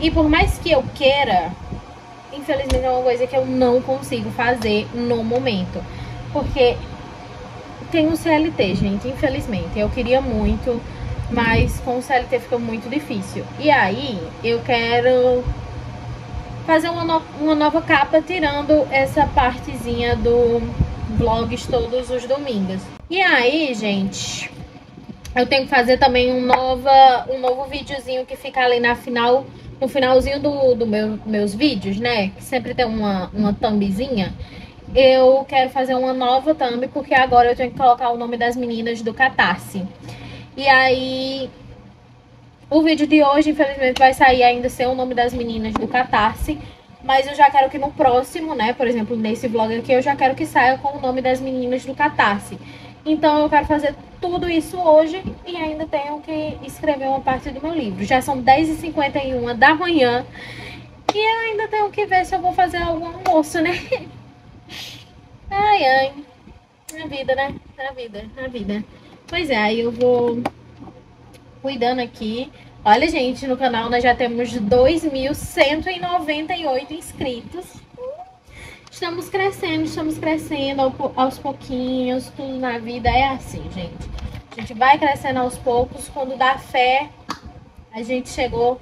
Speaker 2: E por mais que eu queira, infelizmente é uma coisa que eu não consigo fazer no momento. Porque tem um CLT, gente, infelizmente. Eu queria muito
Speaker 1: mas com o CLT fica muito difícil. E aí eu quero fazer uma nova capa tirando essa partezinha do vlogs todos os domingos. E aí, gente, eu tenho que fazer também um novo videozinho que fica ali no finalzinho meus vídeos, né? Que sempre tem uma thumbzinha. Eu quero fazer uma nova thumb, porque agora eu tenho que colocar o nome das meninas do Catarse. E aí, o vídeo de hoje, infelizmente, vai sair ainda sem o nome das meninas do Catarse. Mas eu já quero que no próximo, né, por exemplo, nesse vlog aqui, eu já quero que saia com o nome das meninas do Catarse. Então eu quero fazer tudo isso hoje e ainda tenho que escrever uma parte do meu livro. Já são 10h51 da manhã e eu ainda tenho que ver se eu vou fazer algum almoço, né? Ai, ai. A vida, né? A vida. Pois é, aí eu vou cuidando aqui. Olha, gente, no canal nós já temos 2.198 inscritos. Estamos crescendo aos pouquinhos. Tudo na vida é assim, gente. A gente vai crescendo aos poucos. Quando dá fé, a gente chegou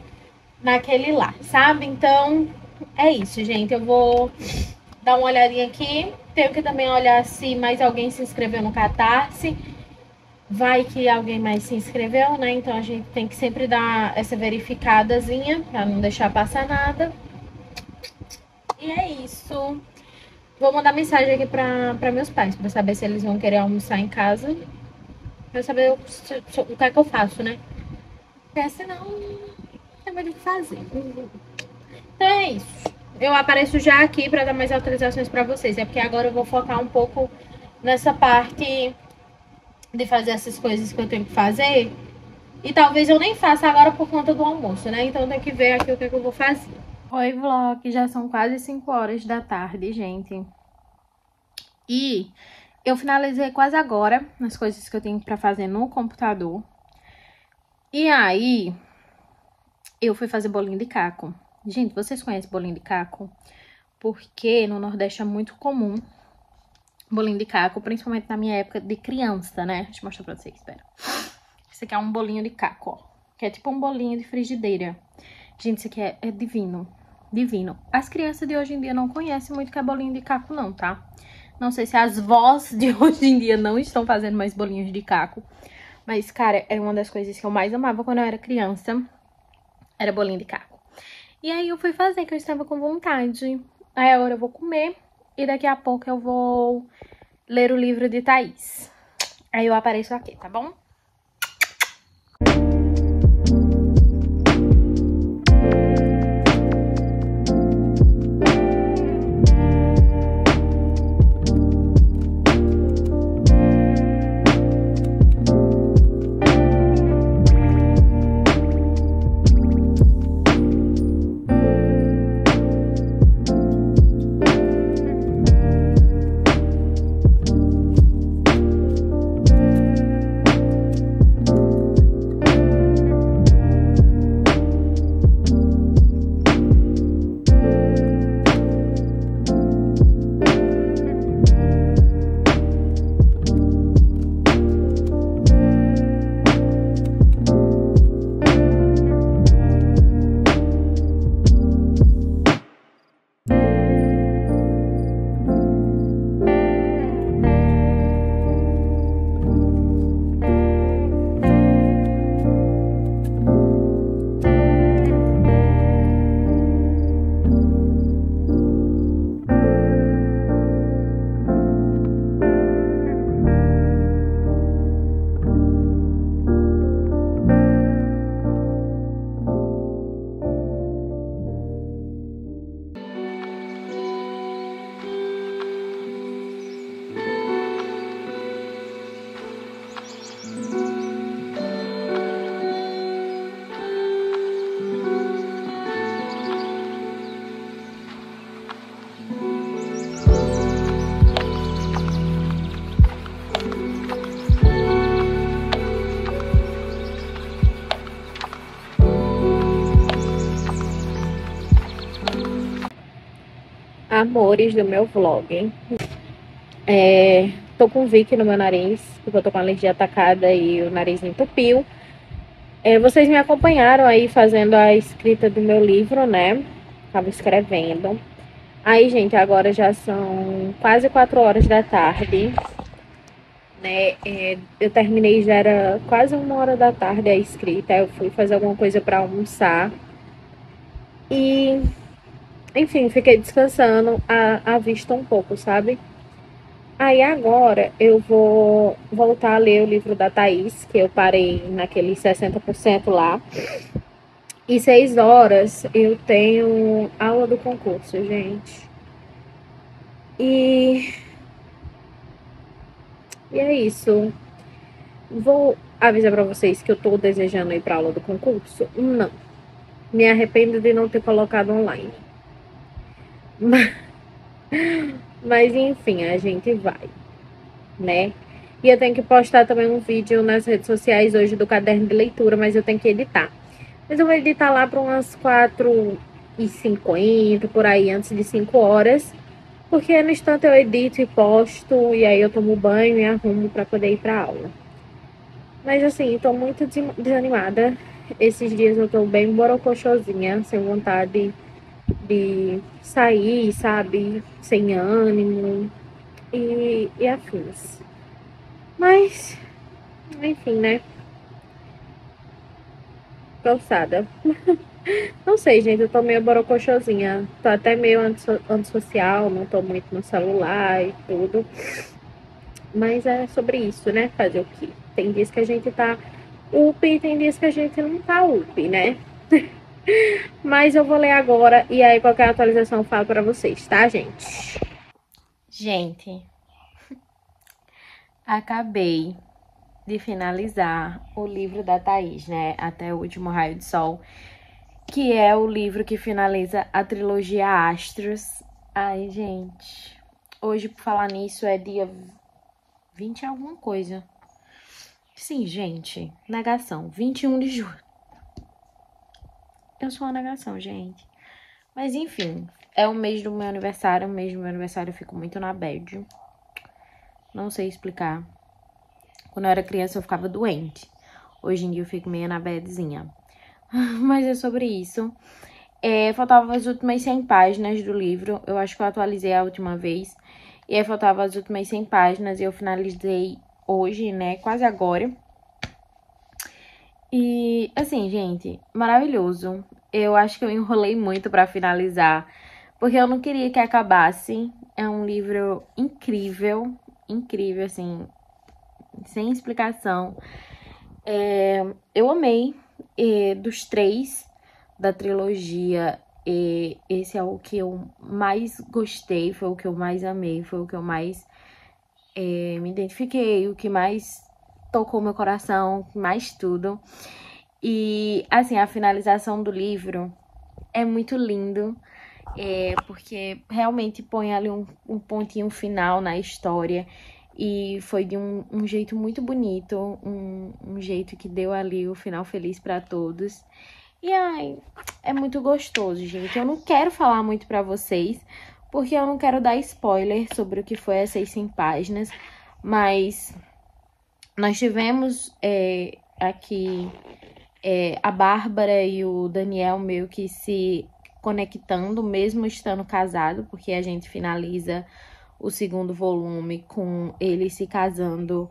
Speaker 1: naquele lá, sabe? Então, é isso, gente. Eu vou dar uma olhadinha aqui. Tenho que também olhar se mais alguém se inscreveu no Catarse. Vai que alguém mais se inscreveu, né? Então a gente tem que sempre dar essa verificadazinha pra não deixar passar nada. E é isso. Vou mandar mensagem aqui pra meus pais, pra saber se eles vão querer almoçar em casa. Pra saber o que é que eu faço, né? Porque senão não tem mais o que fazer. Então é isso. Eu apareço já aqui pra dar mais atualizações pra vocês. É porque agora eu vou focar um pouco nessa parte de fazer essas coisas que eu tenho que fazer. E talvez eu nem faça agora por conta do almoço, né? Então tem que ver aqui o que é que eu vou fazer. Oi, vlog. Já são quase 5 horas da tarde, gente. E eu finalizei quase agora as coisas que eu tenho pra fazer no computador. E aí, eu fui fazer bolinho de caco. Gente, vocês conhecem bolinho de caco? Porque no Nordeste é muito comum bolinho de caco, principalmente na minha época de criança, né? Deixa eu mostrar pra vocês, espera. Esse aqui é um bolinho de caco, ó. Que é tipo um bolinho de frigideira. Gente, isso aqui é divino. Divino. As crianças de hoje em dia não conhecem muito o que é bolinho de caco, não, tá? Não sei se as vós de hoje em dia não estão fazendo mais bolinhos de caco. Mas, cara, era uma das coisas que eu mais amava quando eu era criança. Era bolinho de caco. E aí eu fui fazer, que eu estava com vontade. Aí agora eu vou comer. E daqui a pouco eu vou ler o livro de Thaís. Aí eu apareço aqui, tá bom? Amores do meu vlog. Tô com Vick no meu nariz, porque eu tô com alergia atacada e o nariz me entupiu. Vocês me acompanharam aí fazendo a escrita do meu livro, né? Tava escrevendo. Aí, gente, agora já são quase 4 horas da tarde, né? Eu terminei, já era quase 1 hora da tarde a escrita. Eu fui fazer alguma coisa para almoçar. E, enfim, fiquei descansando a vista um pouco, sabe? Aí agora eu vou voltar a ler o livro da Thaís, que eu parei naquele 60% lá. E 6 horas eu tenho aula do concurso, gente. E é isso. Vou avisar pra vocês que eu tô desejando ir pra aula do concurso? Não. Me arrependo de não ter colocado online. Mas enfim, a gente vai, né? E eu tenho que postar também um vídeo nas redes sociais hoje do caderno de leitura, mas eu tenho que editar. Mas eu vou editar lá para umas 4h50, por aí, antes de 5 horas. Porque no instante eu edito e posto, e aí eu tomo banho e arrumo para poder ir pra aula. Mas assim, tô muito desanimada. Esses dias eu tô bem borocochosinha, sem vontade de sair, sabe? Sem ânimo e afins. Mas, enfim, né? Cansada. Não sei, gente, eu tô meio borocochosinha. Tô até meio antissocial, não tô muito no celular e tudo. Mas é sobre isso, né? Fazer o quê? Tem dias que a gente tá up e tem dias que a gente não tá up, né? Mas eu vou ler agora e aí qualquer atualização eu falo pra vocês, tá, gente?
Speaker 2: Gente, acabei de finalizar o livro da Thaís, né? Até o Último Raio de Sol, que é o livro que finaliza a trilogia Astros. Ai, gente, hoje, por falar nisso, é dia 20 e alguma coisa. Sim, gente, negação, 21 de julho. Eu sou uma negação, gente. Mas enfim, é o mês do meu aniversário. O mês do meu aniversário eu fico muito na bad. Não sei explicar. Quando eu era criança eu ficava doente. Hoje em dia eu fico meio na badzinha. Mas é sobre isso. Faltavam as últimas 100 páginas do livro. Eu acho que eu atualizei a última vez. E aí faltavam as últimas 100 páginas e eu finalizei hoje, né? Quase agora. E, assim, gente, maravilhoso. Eu acho que eu enrolei muito pra finalizar, porque eu não queria que acabasse. É um livro incrível, incrível, assim, sem explicação. Eu amei. Dos 3 da trilogia, esse é o que eu mais gostei, foi o que eu mais amei, foi o que eu mais me identifiquei, o que mais tocou meu coração, mais tudo. E, assim, a finalização do livro é muito lindo, porque realmente põe ali um pontinho final na história. E foi de um jeito muito bonito, um jeito que deu ali o final feliz pra todos. E, ai, é muito gostoso, gente. Eu não quero falar muito pra vocês, porque eu não quero dar spoiler sobre o que foi essas 100 páginas. Mas nós tivemos aqui a Bárbara e o Daniel meio que se conectando, mesmo estando casado, porque a gente finaliza o segundo volume com eles se casando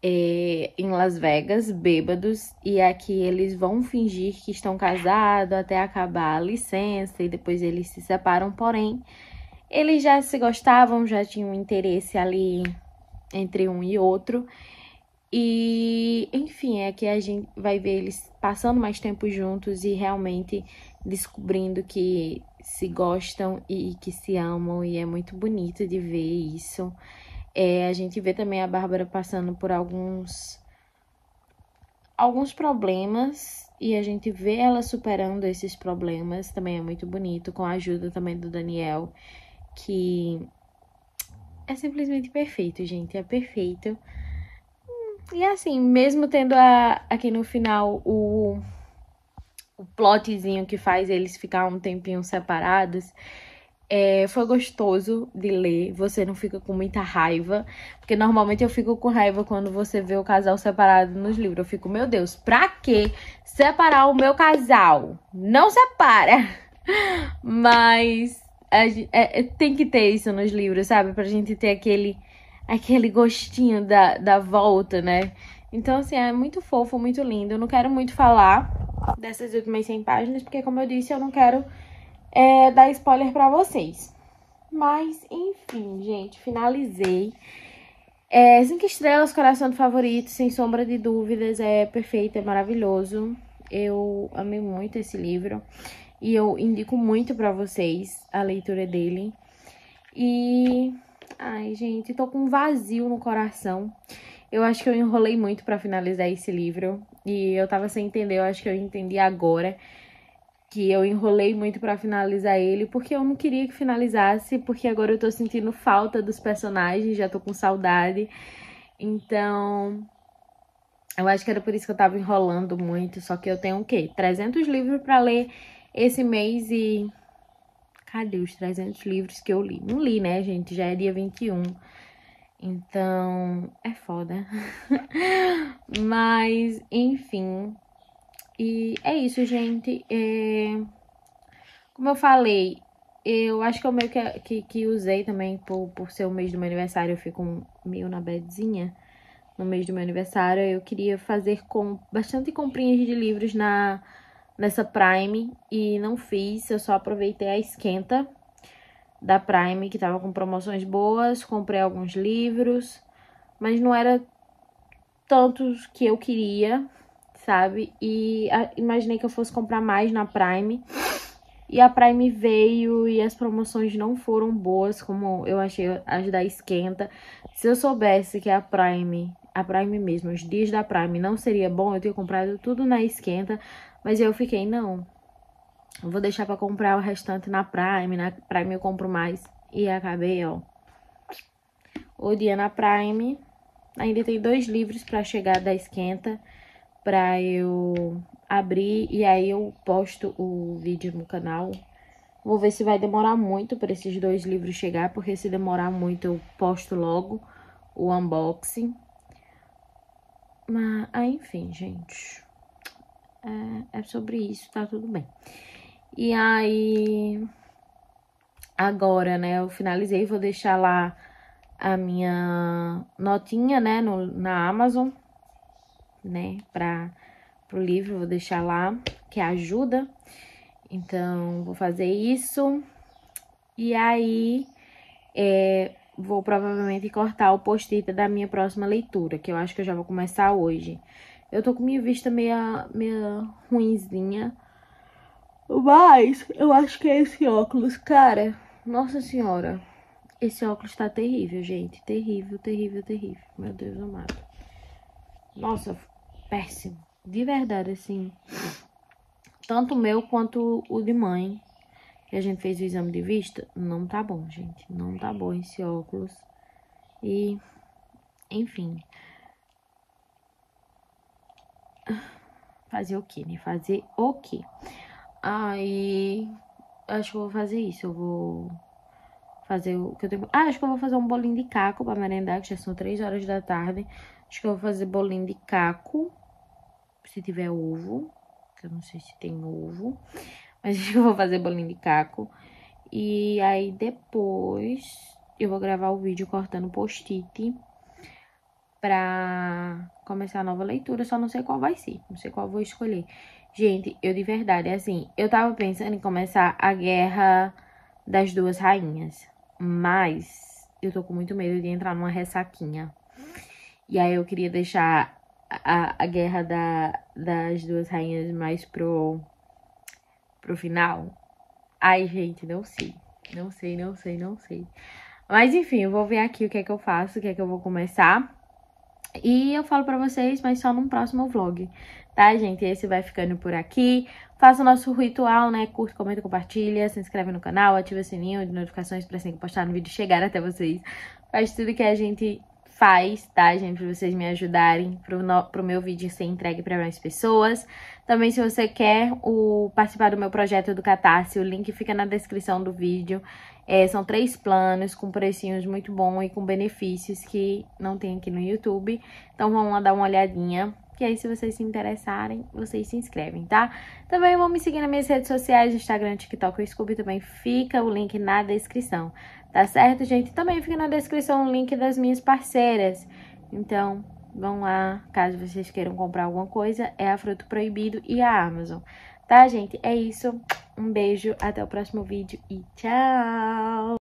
Speaker 2: em Las Vegas, bêbados, e aqui eles vão fingir que estão casados até acabar a licença e depois eles se separam, porém eles já se gostavam, já tinham interesse ali entre um e outro. E, enfim, é que a gente vai ver eles passando mais tempo juntos e realmente descobrindo que se gostam e que se amam, e é muito bonito de ver isso. A gente vê também a Bárbara passando por alguns problemas e a gente vê ela superando esses problemas, também é muito bonito, com a ajuda também do Daniel, que é simplesmente perfeito, gente, é perfeito. E assim, mesmo tendo aqui no final o plotzinho que faz eles ficar um tempinho separados,
Speaker 1: Foi gostoso de ler, você não fica com muita raiva, porque normalmente eu fico com raiva quando você vê o casal separado nos livros. Eu fico, meu Deus, pra que separar o meu casal? Não separa! Mas tem que ter isso nos livros, sabe? Pra gente ter aquele gostinho da volta, né? Então, assim, é muito fofo, muito lindo. Eu não quero muito falar dessas últimas 100 páginas, porque, como eu disse, eu não quero dar spoiler pra vocês. Mas, enfim, gente, finalizei. 5 estrelas, coração do favorito, sem sombra de dúvidas. É perfeito, é maravilhoso. Eu amei muito esse livro. E eu indico muito pra vocês a leitura dele. E... ai, gente, tô com um vazio no coração. Eu acho que eu enrolei muito pra finalizar esse livro. E eu tava sem entender, eu acho que eu entendi agora que eu enrolei muito pra finalizar ele, porque eu não queria que finalizasse, porque agora eu tô sentindo falta dos personagens, já tô com saudade. Então, eu acho que era por isso que eu tava enrolando muito, só que eu tenho o quê? 300 livros pra ler esse mês e... cadê os 300 livros que eu li? Não li, né, gente? Já é dia 21. Então, é foda. Mas, enfim... e é isso, gente. Como eu falei, eu acho que eu meio que usei também por ser o mês do meu aniversário. Eu fico meio na badzinha no mês do meu aniversário. Eu queria fazer bastante comprinhas de livros nessa Prime e não fiz. Eu só aproveitei a esquenta da Prime, que tava com promoções boas. Comprei alguns livros, mas não era tantos que eu queria, sabe? E imaginei que eu fosse comprar mais na Prime. E a Prime veio e as promoções não foram boas, como eu achei as da esquenta. Se eu soubesse que a Prime mesmo, os dias da Prime não seria bom, eu teria comprado tudo na esquenta. Mas eu fiquei, não, eu vou deixar pra comprar o restante na Prime eu compro mais. E acabei, ó, o dia na Prime. Ainda tem 2 livros pra chegar da esquenta, pra eu abrir, e aí eu posto o vídeo no canal. Vou ver se vai demorar muito para esses 2 livros chegar, porque se demorar muito eu posto logo o unboxing. Mas, enfim, gente. É sobre isso, tá tudo bem. E aí, agora, né, eu finalizei, vou deixar lá a minha notinha, né, na Amazon, né, pro livro, vou deixar lá, que ajuda. Então, vou fazer isso. E aí, vou provavelmente cortar o post-it da minha próxima leitura, que eu acho que eu já vou começar hoje. Eu tô com minha vista meia ruinzinha, mas eu acho que é esse óculos, cara. Nossa senhora, esse óculos tá terrível, gente. Terrível, terrível, terrível. Meu Deus amado. Nossa, péssimo. De verdade, assim. Tanto o meu quanto o de mãe, que a gente fez o exame de vista, não tá bom, gente. Não tá bom esse óculos. E, enfim. Fazer o quê, né? Fazer o quê? Aí, acho que eu vou fazer isso. Eu vou fazer o que eu tenho... acho que eu vou fazer um bolinho de caco pra merendar, que já são 3 horas da tarde. Acho que eu vou fazer bolinho de caco, se tiver ovo. Que eu não sei se tem ovo. Mas acho que eu vou fazer bolinho de caco. E aí, depois, eu vou gravar o vídeo cortando post-it pra começar a nova leitura. Só não sei qual vai ser. Não sei qual eu vou escolher. Gente, eu de verdade, assim, eu tava pensando em começar a Guerra das Duas Rainhas. Mas eu tô com muito medo de entrar numa ressaquinha. E aí eu queria deixar a Guerra das Duas Rainhas mais pro final. Ai, gente, não sei. Não sei, não sei, não sei. Mas, enfim, eu vou ver aqui o que é que eu faço, o que é que eu vou começar. E eu falo pra vocês, mas só num próximo vlog, tá, gente? Esse vai ficando por aqui. Faça o nosso ritual, né? Curte, comenta, compartilha, se inscreve no canal, ativa o sininho de notificações pra sempre que postar no vídeo chegar até vocês. Faz tudo que a gente faz, tá, gente? Pra vocês me ajudarem pro meu vídeo ser entregue pra mais pessoas. Também, se você quer participar do meu projeto do Catarse, o link fica na descrição do vídeo. São 3 planos com precinhos muito bons e com benefícios que não tem aqui no YouTube. Então, vamos lá dar uma olhadinha. Que aí, se vocês se interessarem, vocês se inscrevem, tá? Também vão me seguir nas minhas redes sociais, Instagram, TikTok e Scooby. Também fica o link na descrição, tá certo, gente? Também fica na descrição o link das minhas parceiras. Então, vão lá, caso vocês queiram comprar alguma coisa. É a Fruto Proibido e a Amazon. Tá, gente? É isso. Um beijo, até o próximo vídeo e tchau!